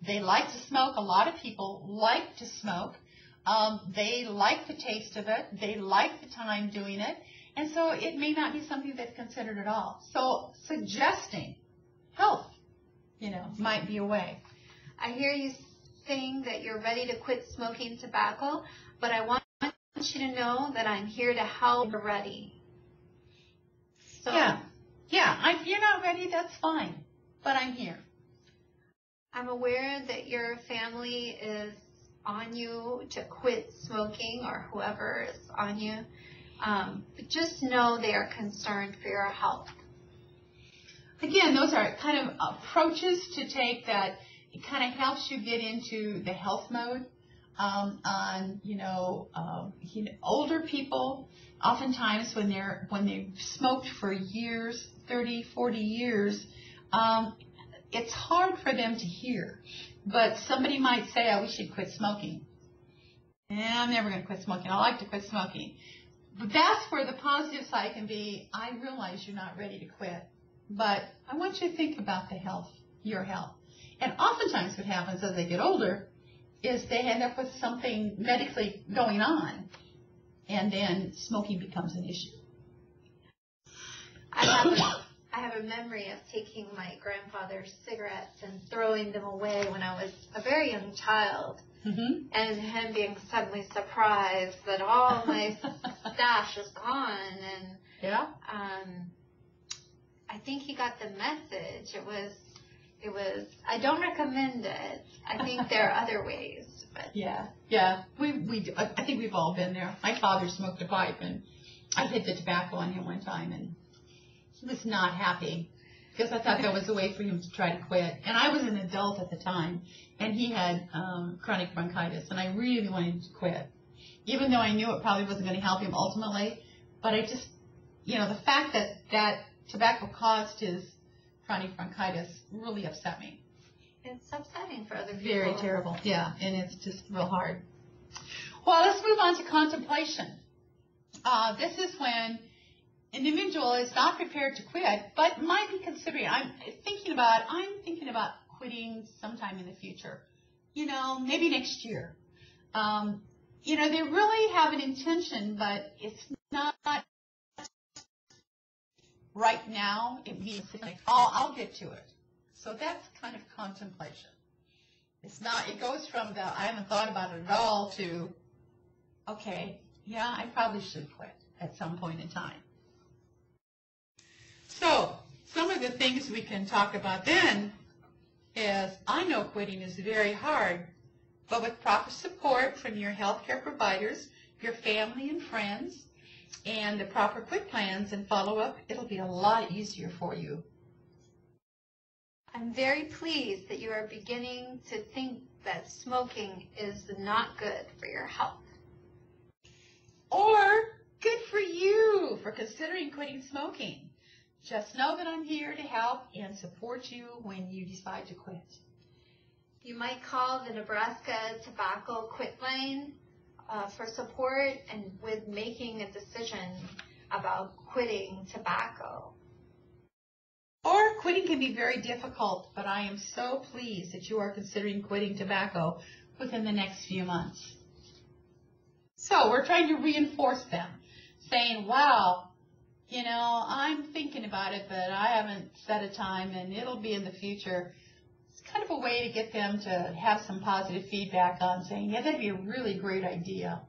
They like to smoke. A lot of people like to smoke. They like the taste of it. They like the time doing it. And so it may not be something that's considered at all. So suggesting health, you know, might be a way. I hear you saying that you're ready to quit smoking tobacco, but I want you to know that I'm here to help you ready. So, yeah. If you're not ready, that's fine, but I'm here. I'm aware that your family is on you to quit smoking, or whoever is on you. But just know they are concerned for your health. Again, those are kind of approaches to take that It kind of helps you get into the health mode. Older people, oftentimes when they've smoked for years, 30, 40 years, it's hard for them to hear. But somebody might say, "Oh, we should quit smoking." I'm never going to quit smoking. I like to quit smoking. But that's where the positive side can be. I realize you're not ready to quit, but I want you to think about your health. And oftentimes what happens as they get older is they end up with something medically going on, and then smoking becomes an issue. I have a memory of taking my grandfather's cigarettes and throwing them away when I was a very young child, and him being suddenly surprised that all my stash was gone. And I think he got the message. It was. I don't recommend it. I think there are other ways. But yeah. I think we've all been there. My father smoked a pipe, and I hid the tobacco on him one time, and he was not happy because I thought that was a way for him to try to quit. And I was an adult at the time, and he had chronic bronchitis, and I really wanted him to quit, even though I knew it probably wasn't going to help him ultimately. But I just, the fact that tobacco caused his chronic bronchitis really upset me. It's upsetting for other people. Very terrible, yeah, and it's just real hard. Well, let's move on to contemplation. This is when an individual is not prepared to quit, but might be considering. I'm thinking about quitting sometime in the future. Maybe next year. They really have an intention, but it's not right now. It means like, I'll get to it. So that's kind of contemplation. It's not. It goes from the I haven't thought about it at all to, okay, yeah, I probably should quit at some point in time. So some of the things we can talk about then is, I know quitting is very hard, but with proper support from your healthcare providers, your family and friends, and the proper quit plans and follow-up, it'll be a lot easier for you. I'm very pleased that you are beginning to think that smoking is not good for your health. Or good for you for considering quitting smoking. Just know that I'm here to help and support you when you decide to quit. You might call the Nebraska Tobacco Quit Line for support and with making a decision about quitting tobacco. Or quitting can be very difficult, but I am so pleased that you are considering quitting tobacco within the next few months. So we're trying to reinforce them, saying, wow, I'm thinking about it, but I haven't set a time, and it'll be in the future. It's kind of a way to get them to have some positive feedback on saying, yeah, that'd be a really great idea.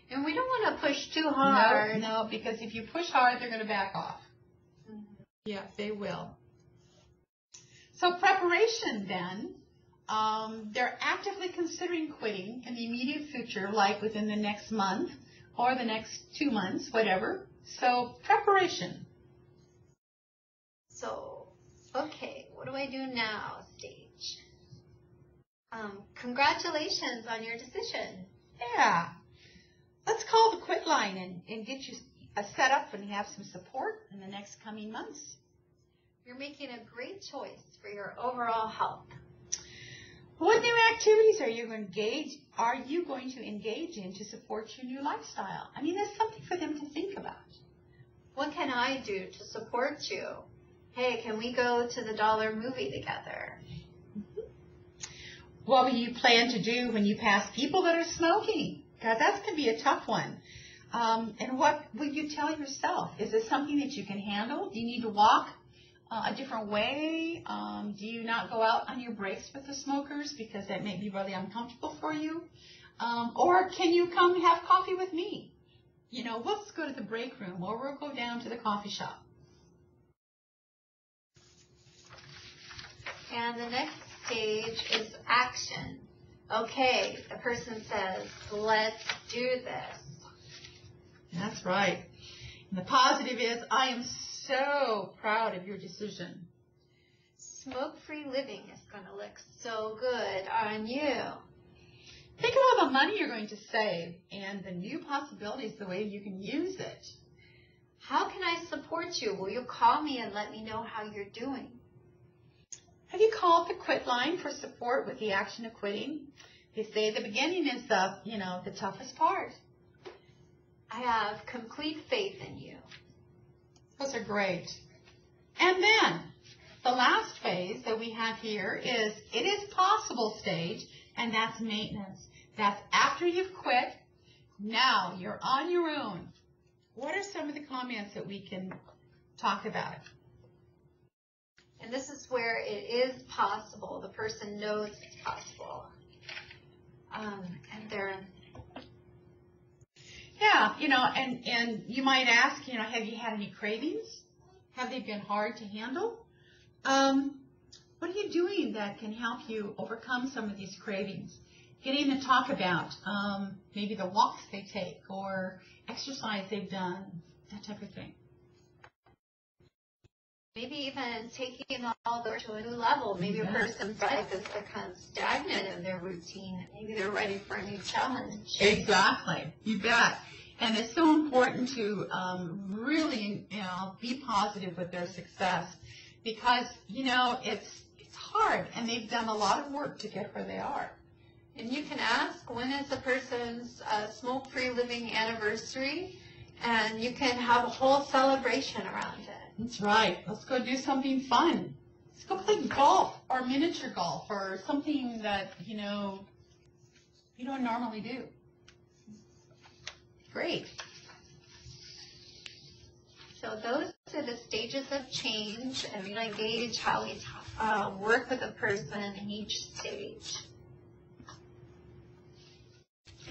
And we don't want to push too hard. No, because if you push hard, they're going to back off. Yeah, they will. So preparation then, they're actively considering quitting in the immediate future, like within the next month or the next 2 months, whatever. So preparation. So, okay, what do I do now stage? Congratulations on your decision. Yeah. Let's call the quit line and get you set up and have some support in the next coming months. You're making a great choice for your overall health. What new activities are you going to engage in to support your new lifestyle? I mean, there's something for them to think about. What can I do to support you? Hey, can we go to the dollar movie together? What will you plan to do when you pass people that are smoking? God, that's going to be a tough one. And what will you tell yourself? Is this something that you can handle? Do you need to walk a different way? Do you not go out on your breaks with the smokers because that may be really uncomfortable for you? Or can you come have coffee with me? Let's go to the break room, or we'll go down to the coffee shop. And the next stage is action. Okay, the person says, let's do this. That's right. And the positive is, I am so proud of your decision. smoke-free living is going to look so good on you. Think of all the money you're going to save and the new possibilities, the way you can use it. How can I support you? Will you call me and let me know how you're doing? Have you called the Quit line for support with the action of quitting? They say the beginning is the toughest part. I have complete faith in you. Those are great. And then the last phase that we have here is it is possible stage, and that's maintenance. That's after you've quit. Now you're on your own. What are some of the comments that we can talk about? And this is where it is possible. The person knows it's possible. And they're... Yeah, and you might ask, have you had any cravings? Have they been hard to handle? What are you doing that can help you overcome some of these cravings? Getting to talk about maybe the walks they take or exercise they've done, that type of thing. Maybe even taking all those to a new level. Maybe a person's life has become stagnant in their routine. Maybe they're ready for a new challenge. Exactly. You bet. And it's so important to really, be positive with their success because, it's hard and they've done a lot of work to get where they are. And you can ask, when is the person's smoke-free living anniversary? And you can have a whole celebration around it. That's right. Let's go do something fun. Let's go play golf or miniature golf or something that, you don't normally do. Great. So those are the stages of change, and we gauge how we work with a person in each stage.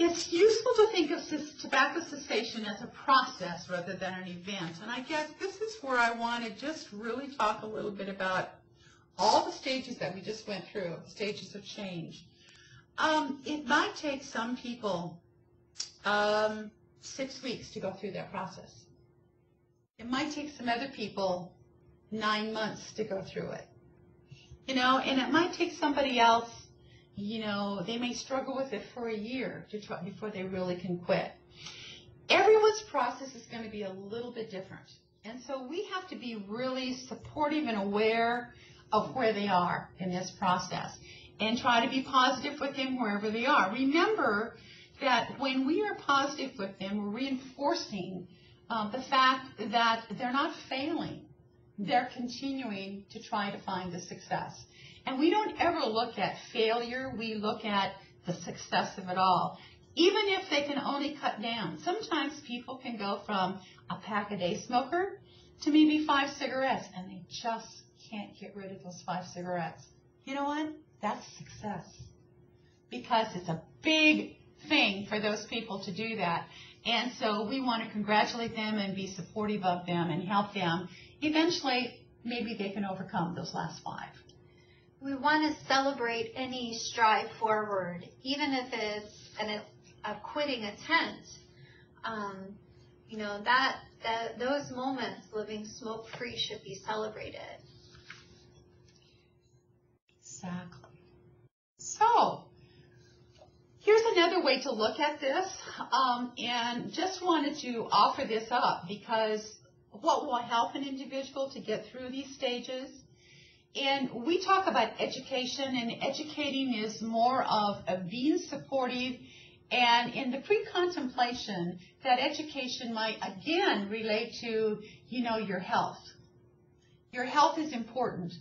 It's useful to think of tobacco cessation as a process rather than an event. And I guess this is where I want to just really talk a little bit about all the stages that we just went through, the stages of change. It might take some people 6 weeks to go through that process. It might take some other people 9 months to go through it. And it might take somebody else, they may struggle with it for a year before they really can quit. Everyone's process is going to be a little bit different. And so we have to be really supportive and aware of where they are in this process and try to be positive with them wherever they are. Remember that when we are positive with them, we're reinforcing the fact that they're not failing. They're continuing to try to find the success. And we don't ever look at failure. We look at the success of it all. Even if they can only cut down. Sometimes people can go from a pack-a-day smoker to maybe 5 cigarettes, and they just can't get rid of those 5 cigarettes. You know what? That's success. Because it's a big thing for those people to do that. And so we want to congratulate them and be supportive of them and help them. Eventually, maybe they can overcome those last 5. We want to celebrate any stride forward, even if it's a quitting attempt. Those moments living smoke-free should be celebrated. Exactly. So, here's another way to look at this, and just wanted to offer this up because what will help an individual to get through these stages. And we talk about education, and educating is more of being supportive. And in the pre-contemplation, that education might again relate to, your health. Your health is important,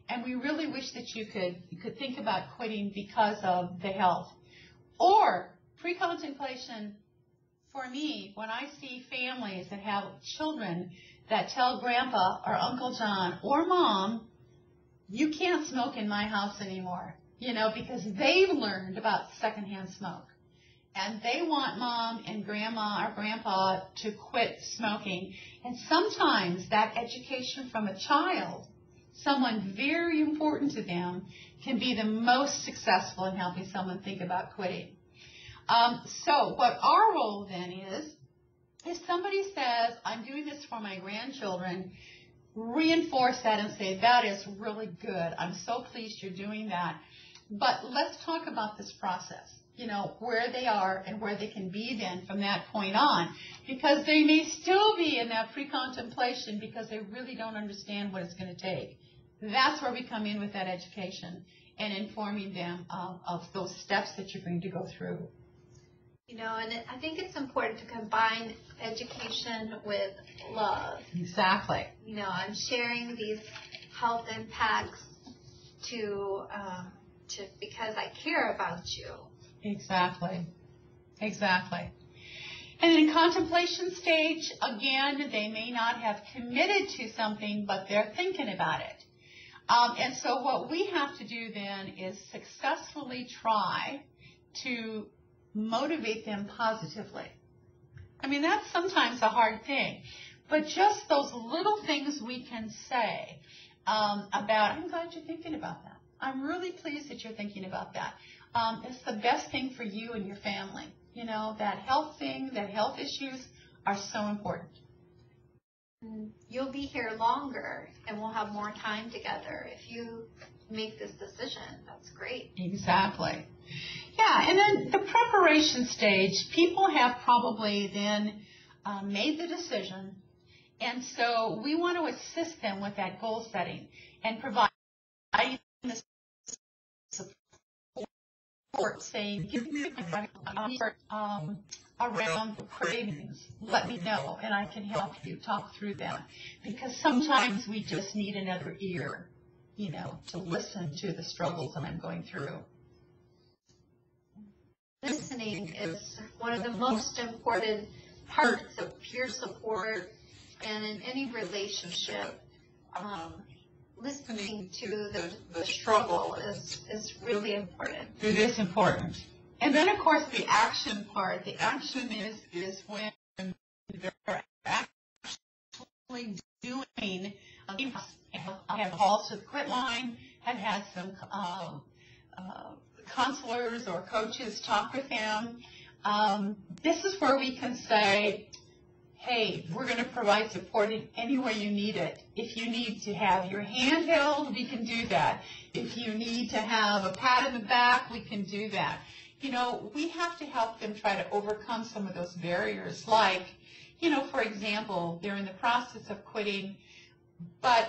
and we really wish that you could think about quitting because of the health. Or pre-contemplation, for me, when I see families that have children that tell Grandpa or Uncle John or Mom, you can't smoke in my house anymore, because they've learned about secondhand smoke. And they want Mom and Grandma or Grandpa to quit smoking. And sometimes that education from a child, someone very important to them, can be the most successful in helping someone think about quitting. So what our role then is, if somebody says, I'm doing this for my grandchildren, reinforce that and say, that is really good. I'm so pleased you're doing that. But let's talk about this process, you know, where they are and where they can be then from that point on, because they may still be in that pre-contemplation because they really don't understand what it's going to take. That's where we come in with that education and informing them of those steps that you're going to go through. You know, and I think it's important to combine education with love. Exactly. You know, I'm sharing these health impacts to because I care about you. Exactly. Exactly. And in contemplation stage, again, they may not have committed to something, but they're thinking about it. And so what we have to do then is successfully try to motivate them positively. I mean, that's sometimes a hard thing. But just those little things we can say about, I'm glad you're thinking about that. I'm really pleased that you're thinking about that. It's the best thing for you and your family. You know, that health thing, that health issues are so important. You'll be here longer and we'll have more time together if you make this decision. That's great. Exactly. Yeah, and then the preparation stage, people have probably then made the decision, and so we want to assist them with that goal setting and provide the support, saying, give me around the cravings, let me know, and I can help you talk through them, because sometimes we just need another ear, you know, to listen to the struggles that I'm going through. Listening is one of the most important parts of peer support and in any relationship. Listening to the struggle is really important. It is important. And then, of course, the action part. The action is when they're actually doing. I have calls to the quit line. I've had some counselors or coaches talk with them. This is where we can say, hey, we're going to provide support in any way you need it. If you need to have your hand held, we can do that. If you need to have a pat in the back, we can do that. You know, we have to help them try to overcome some of those barriers, like, you know, for example, they're in the process of quitting, but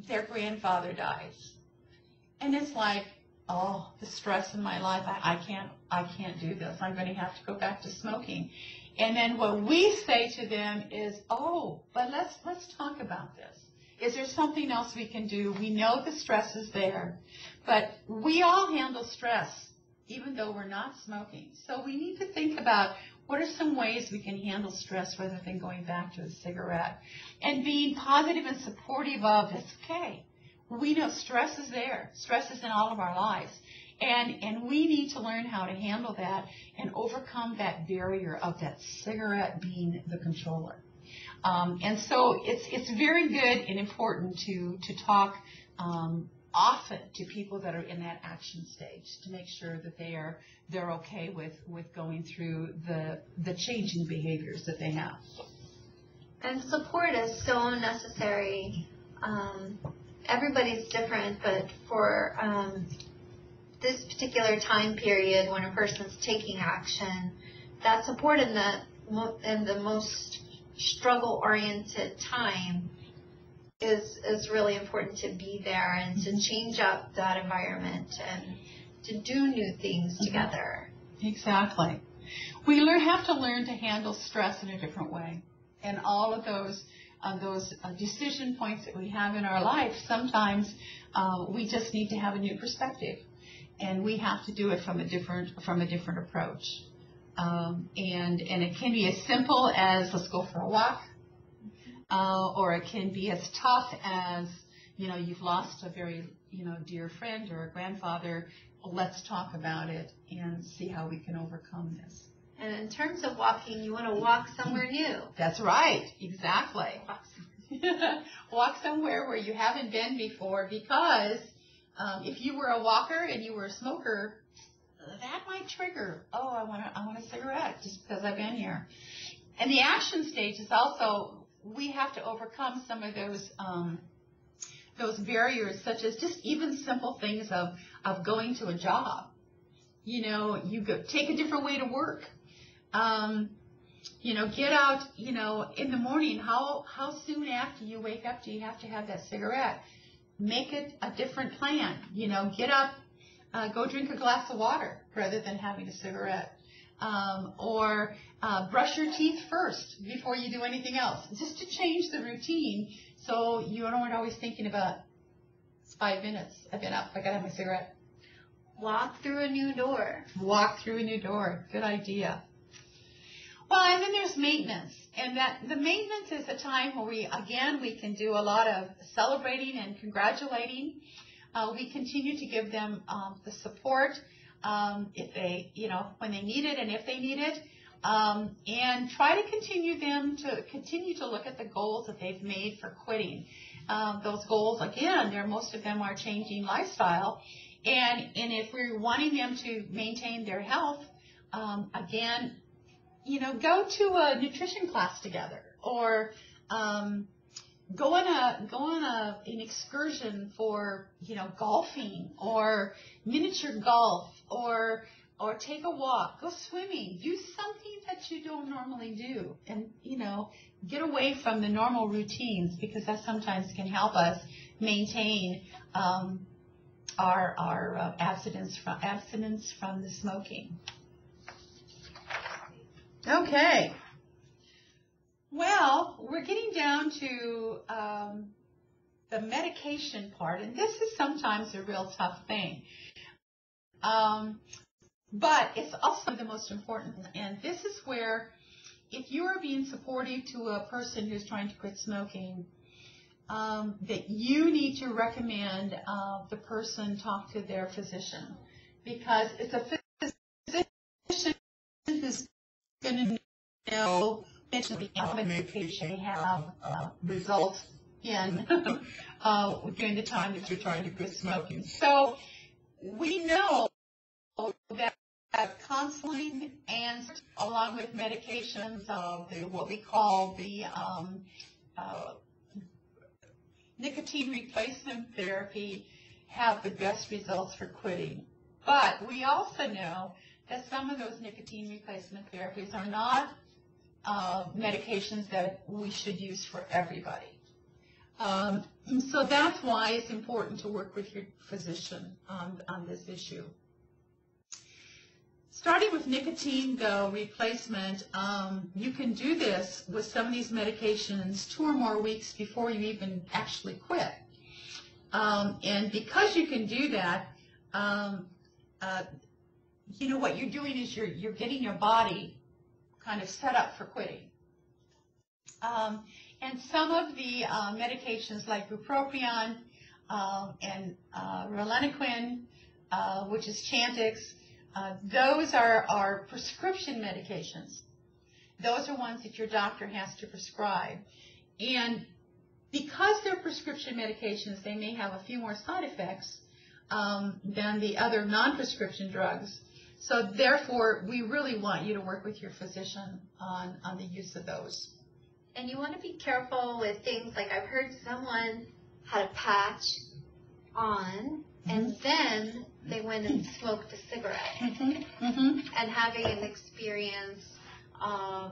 their grandfather dies. And it's like, oh, the stress in my life, I can't do this. I'm going to have to go back to smoking. And then what we say to them is, oh, but let's talk about this. Is there something else we can do? We know the stress is there, but we all handle stress, even though we're not smoking. So we need to think about what are some ways we can handle stress rather than going back to the cigarette. And being positive and supportive of, it's okay. We know stress is there. Stress is in all of our lives. And we need to learn how to handle that and overcome that barrier of that cigarette being the controller. And so it's very good and important to talk often to people that are in that action stage to make sure that they're okay with going through the changing behaviors that they have. And support is so necessary. Everybody's different, but for this particular time period when a person's taking action, that support in the most struggle-oriented time is really important to be there and to change up that environment and to do new things together. Exactly. We have to learn to handle stress in a different way. And all of those decision points that we have in our life, sometimes we just need to have a new perspective. And we have to do it from a different approach. And it can be as simple as let's go for a walk, or it can be as tough as, you know, you've lost a very, you know, dear friend or a grandfather. Well, let's talk about it and see how we can overcome this. And in terms of walking, you want to walk somewhere new. That's right, exactly. Walk somewhere where you haven't been before, because if you were a walker and you were a smoker, that might trigger, oh, I want a cigarette just because I've been here. And the action stage is also we have to overcome some of those barriers, such as just even simple things of going to a job. You know, take a different way to work. You know, get out, you know, in the morning. How soon after you wake up do you have to have that cigarette? Make it a different plan. You know, get up, go drink a glass of water rather than having a cigarette. Or brush your teeth first before you do anything else, just to change the routine so you aren't always thinking about, it's 5 minutes, I've been up, I gotta have my cigarette. Walk through a new door. Walk through a new door. Good idea. Well, and then there's maintenance. And the maintenance is a time where we can do a lot of celebrating and congratulating. We continue to give them the support if they, you know, when they need it and if they need it. And try to continue to look at the goals that they've made for quitting. Those goals, again, most of them are changing lifestyle. And if we're wanting them to maintain their health, again, you know, go to a nutrition class together, or go on an excursion for, you know, golfing or miniature golf, or take a walk, go swimming, do something that you don't normally do, and, you know, get away from the normal routines, because that sometimes can help us maintain our abstinence from the smoking. Okay. Well, we're getting down to the medication part, and this is sometimes a real tough thing. But it's also the most important, and this is where, if you are being supportive to a person who's trying to quit smoking, that you need to recommend the person talk to their physician, because it's a physician who's going to know which medication they have results in during the time that you're trying to quit smoking. So we know that counseling, and along with medications, what we call the nicotine replacement therapy, have the best results for quitting. But we also know that some of those nicotine replacement therapies are not medications that we should use for everybody. So that's why it's important to work with your physician on this issue. Starting with nicotine, though, replacement, you can do this with some of these medications 2 or more weeks before you even actually quit. And because you can do that, you know, what you're doing is you're getting your body kind of set up for quitting. And some of the medications like bupropion and Rolenquin, which is Chantix, those are prescription medications. Those are ones that your doctor has to prescribe. And because they're prescription medications, they may have a few more side effects than the other non-prescription drugs. So therefore, we really want you to work with your physician on the use of those. And you want to be careful with things like, I've heard someone had a patch on, and then they went and smoked a cigarette, and having an experience of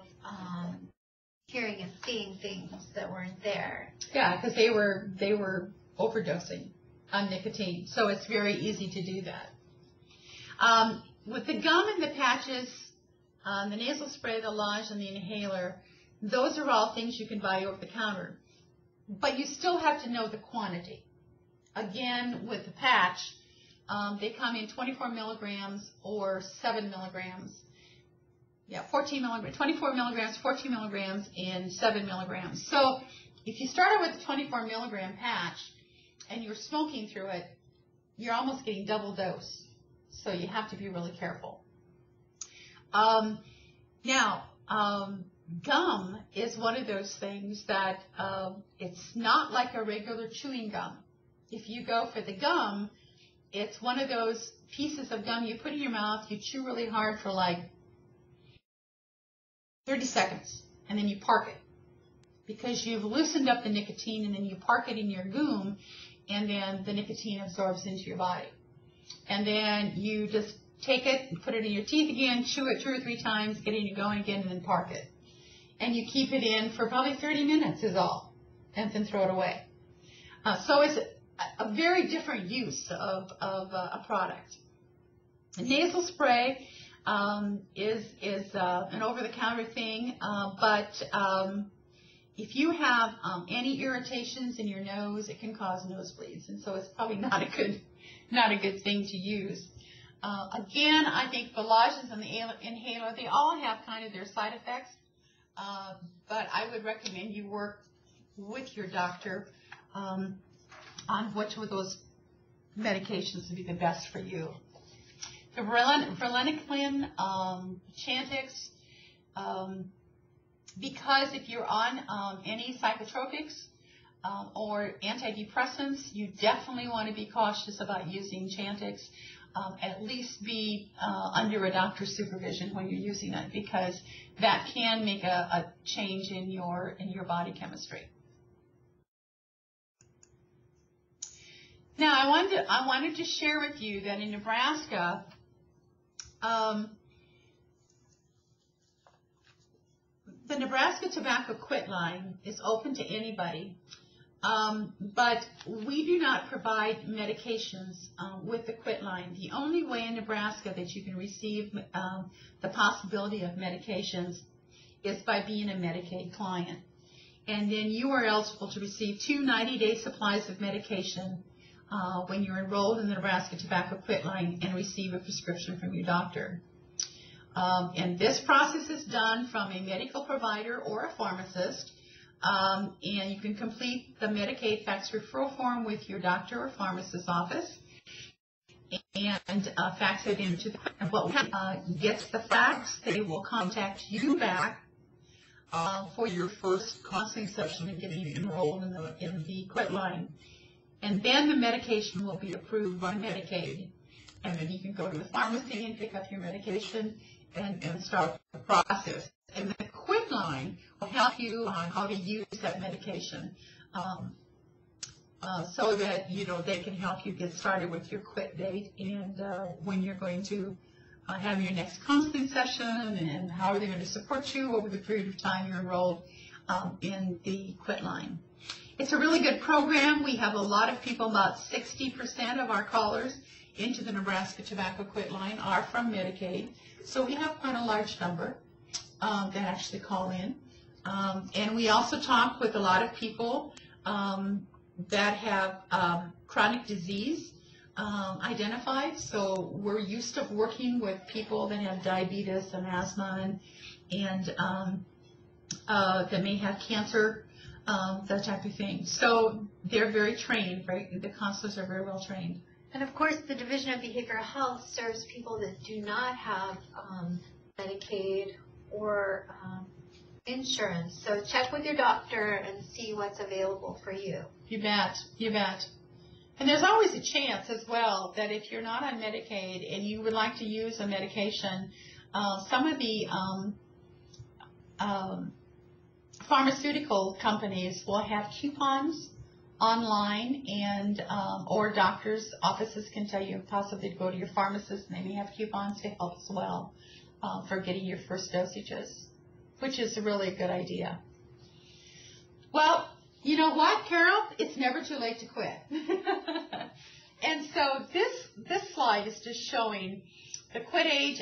hearing and seeing things that weren't there. Yeah, because they were overdosing on nicotine, so it's very easy to do that. With the gum and the patches, the nasal spray, the lozenge, and the inhaler, those are all things you can buy over the counter, but you still have to know the quantity. Again, with the patch, they come in 24 milligrams or 7 milligrams. Yeah, 14 milligrams, 24 milligrams, 14 milligrams, and 7 milligrams. So if you start out with a 24 milligram patch and you're smoking through it, you're almost getting double dose. So you have to be really careful. Now, gum is one of those things that it's not like a regular chewing gum. If you go for the gum, it's one of those pieces of gum you put in your mouth, you chew really hard for like 30 seconds, and then you park it because you've loosened up the nicotine and then you park it in your goom, and then the nicotine absorbs into your body. And then you just take it, put it in your teeth again, chew it 2 or 3 times, get it going again, and then park it. And you keep it in for probably 30 minutes is all, and then throw it away. So it's a very different use of a product. A nasal spray is an over-the-counter thing, but if you have any irritations in your nose, it can cause nosebleeds, and so it's probably not a good thing to use. Again, I think the lozenges and the inhaler, they all have kind of their side effects, but I would recommend you work with your doctor on which of those medications would be the best for you. The varenicline, Chantix, because if you're on any psychotropics or antidepressants, you definitely want to be cautious about using Chantix. At least be under a doctor's supervision when you're using it, because that can make a change in your body chemistry. Now, I wanted to share with you that in Nebraska, the Nebraska Tobacco Quit line is open to anybody, but we do not provide medications with the Quit line. The only way in Nebraska that you can receive the possibility of medications is by being a Medicaid client. And then you are eligible to receive 2 90-day supplies of medication when you're enrolled in the Nebraska Tobacco Quit line and receive a prescription from your doctor. And this process is done from a medical provider or a pharmacist, and you can complete the Medicaid fax referral form with your doctor or pharmacist's office and fax it into the what gets the fax. They will contact you back for your first counseling session and getting you enrolled in the Quit line. And then the medication will be approved by Medicaid. And then you can go to the pharmacy and pick up your medication and start the process. And the Quit line will help you on how to use that medication so that, they can help you get started with your quit date and when you're going to have your next counseling session and how they're going to support you over the period of time you're enrolled in the Quit line. It's a really good program. We have a lot of people, about 60% of our callers into the Nebraska Tobacco Quit line are from Medicaid. So we have quite a large number that actually call in. And we also talk with a lot of people that have chronic disease identified. So we're used to working with people that have diabetes and asthma and that may have cancer, that type of thing. So they're very trained, right? The counselors are very well trained. And of course, the Division of Behavioral Health serves people that do not have Medicaid or insurance. So check with your doctor and see what's available for you. You bet. You bet. And there's always a chance as well that if you're not on Medicaid and you would like to use a medication, some of the pharmaceutical companies will have coupons online, and or doctors' offices can tell you possibly to go to your pharmacist, and they may have coupons to help as well for getting your first dosages, which is really a good idea. Well, you know what, Carol? It's never too late to quit. And so this slide is just showing the quit age.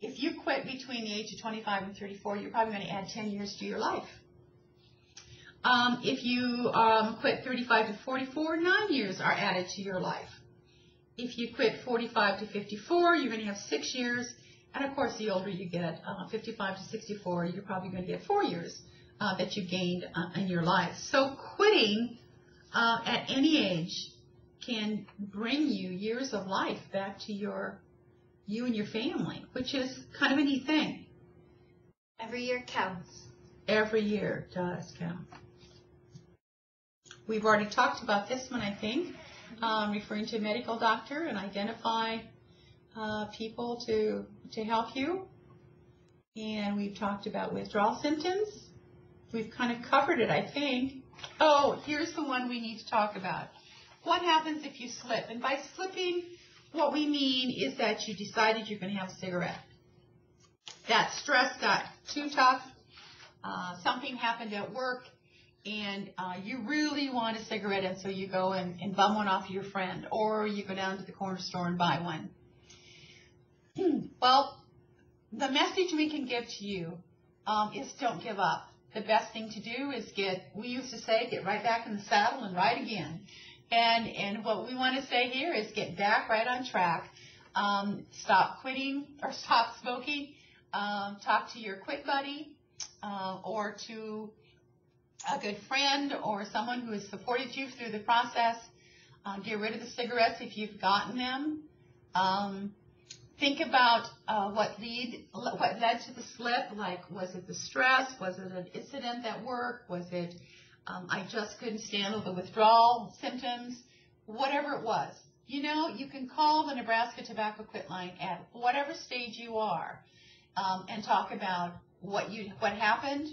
If you quit between the age of 25 and 34, you're probably going to add 10 years to your life. If you quit 35 to 44, 9 years are added to your life. If you quit 45 to 54, you're going to have 6 years. And of course, the older you get, 55 to 64, you're probably going to get 4 years that you gained in your life. So quitting at any age can bring you years of life back to you and your family, which is kind of a neat thing. Every year counts. Every year does count. We've already talked about this one, I think, referring to a medical doctor and identify people to help you. And we've talked about withdrawal symptoms we've kind of covered it, I think. Oh, here's the one we need to talk about. What happens if you slip? And by slipping, what we mean is that you decided you're going to have a cigarette. That stress got too tough. Something happened at work, and you really want a cigarette, and so you go and bum one off your friend, or you go down to the corner store and buy one. Well, the message we can give to you is don't give up. The best thing to do is we used to say, get right back in the saddle and ride again. And what we want to say here is get back right on track. Stop quitting or stop smoking. Talk to your quit buddy or to a good friend or someone who has supported you through the process. Get rid of the cigarettes if you've gotten them. Think about what led to the slip. Like, was it the stress? Was it an incident at work? Was it I just couldn't stand the withdrawal symptoms? Whatever it was. You know, you can call the Nebraska Tobacco Quit Line at whatever stage you are and talk about what happened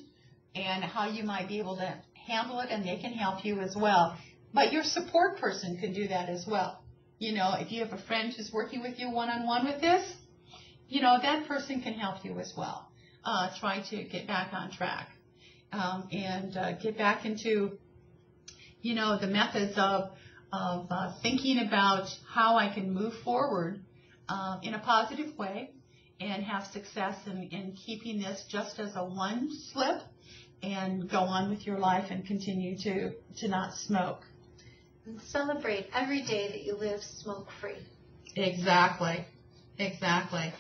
and how you might be able to handle it, and they can help you as well. But your support person can do that as well. You know, if you have a friend who's working with you one-on-one with this, you know, that person can help you as well. Try to get back on track and get back into, you know, the methods of thinking about how I can move forward in a positive way and have success in keeping this just as a one slip and go on with your life and continue to not smoke. And celebrate every day that you live smoke-free. Exactly. Exactly.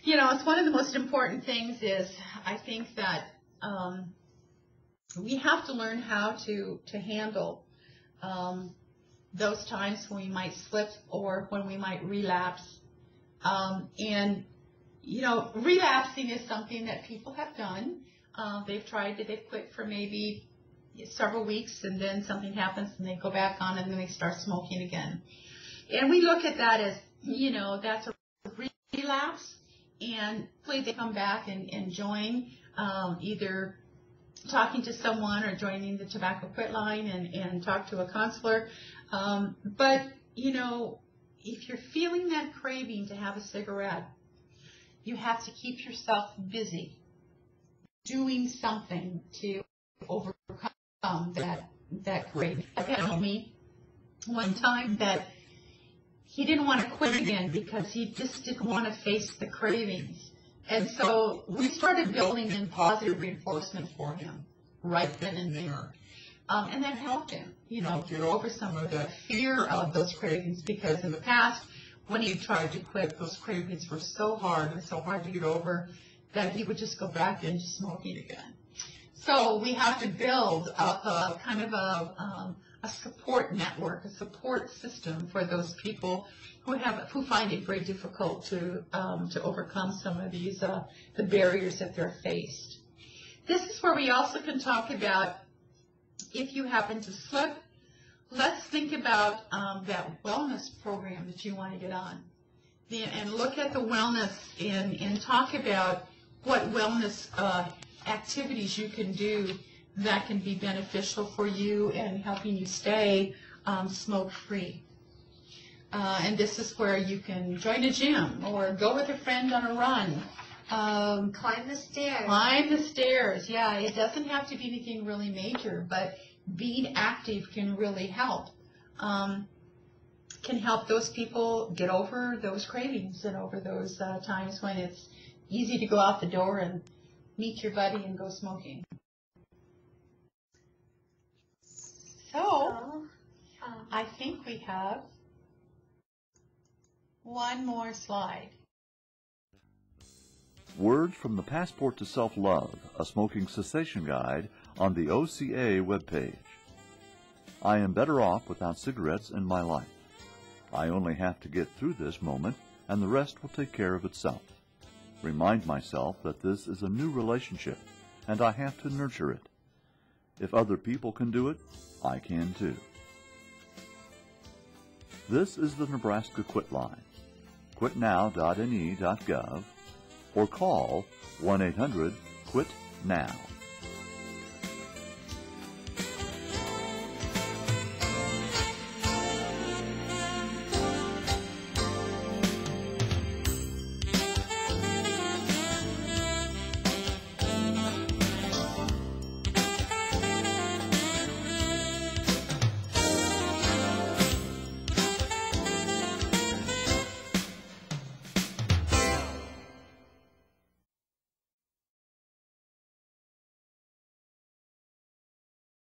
You know, it's one of the most important things is I think that we have to learn how to handle those times when we might slip or when we might relapse. And, you know, relapsing is something that people have done. They've tried it, they've quit for maybe several weeks, and then something happens and they go back on and then they start smoking again. And we look at that as, you know, that's a relapse, and hopefully they come back and join either talking to someone or joining the Tobacco Quit Line and talk to a counselor. But, you know, if you're feeling that craving to have a cigarette, you have to keep yourself busy doing something to overcome that craving. I had me one time that he didn't want to quit again because he just didn't want to face the cravings. And so we started building in positive reinforcement for him right then and there. And that helped him, you know, get over some of the fear of those cravings, because in the past, when he tried to quit, those cravings were so hard and so hard to get over that he would just go back into smoking again. So we have to build up a kind of a support network, a support system for those people who find it very difficult to overcome some of these the barriers that they're faced. This is where we also can talk about if you happen to slip. Let's think about that wellness program that you want to get on, and look at the wellness and talk about what wellness activities you can do that can be beneficial for you and helping you stay smoke-free. And this is where you can join a gym or go with a friend on a run. Climb the stairs. Climb the stairs, yeah. It doesn't have to be anything really major, but being active can really help. Can help those people get over those cravings and over those times when it's easy to go out the door and meet your buddy and go smoking. So, I think we have one more slide. Words from the Passport to Self-Love, a smoking cessation guide on the OCA webpage. I am better off without cigarettes in my life. I only have to get through this moment, and the rest will take care of itself. Remind myself that this is a new relationship, and I have to nurture it. If other people can do it, I can too. This is the Nebraska Quit Line. quitnow.ne.gov or call 1-800-QUIT-NOW.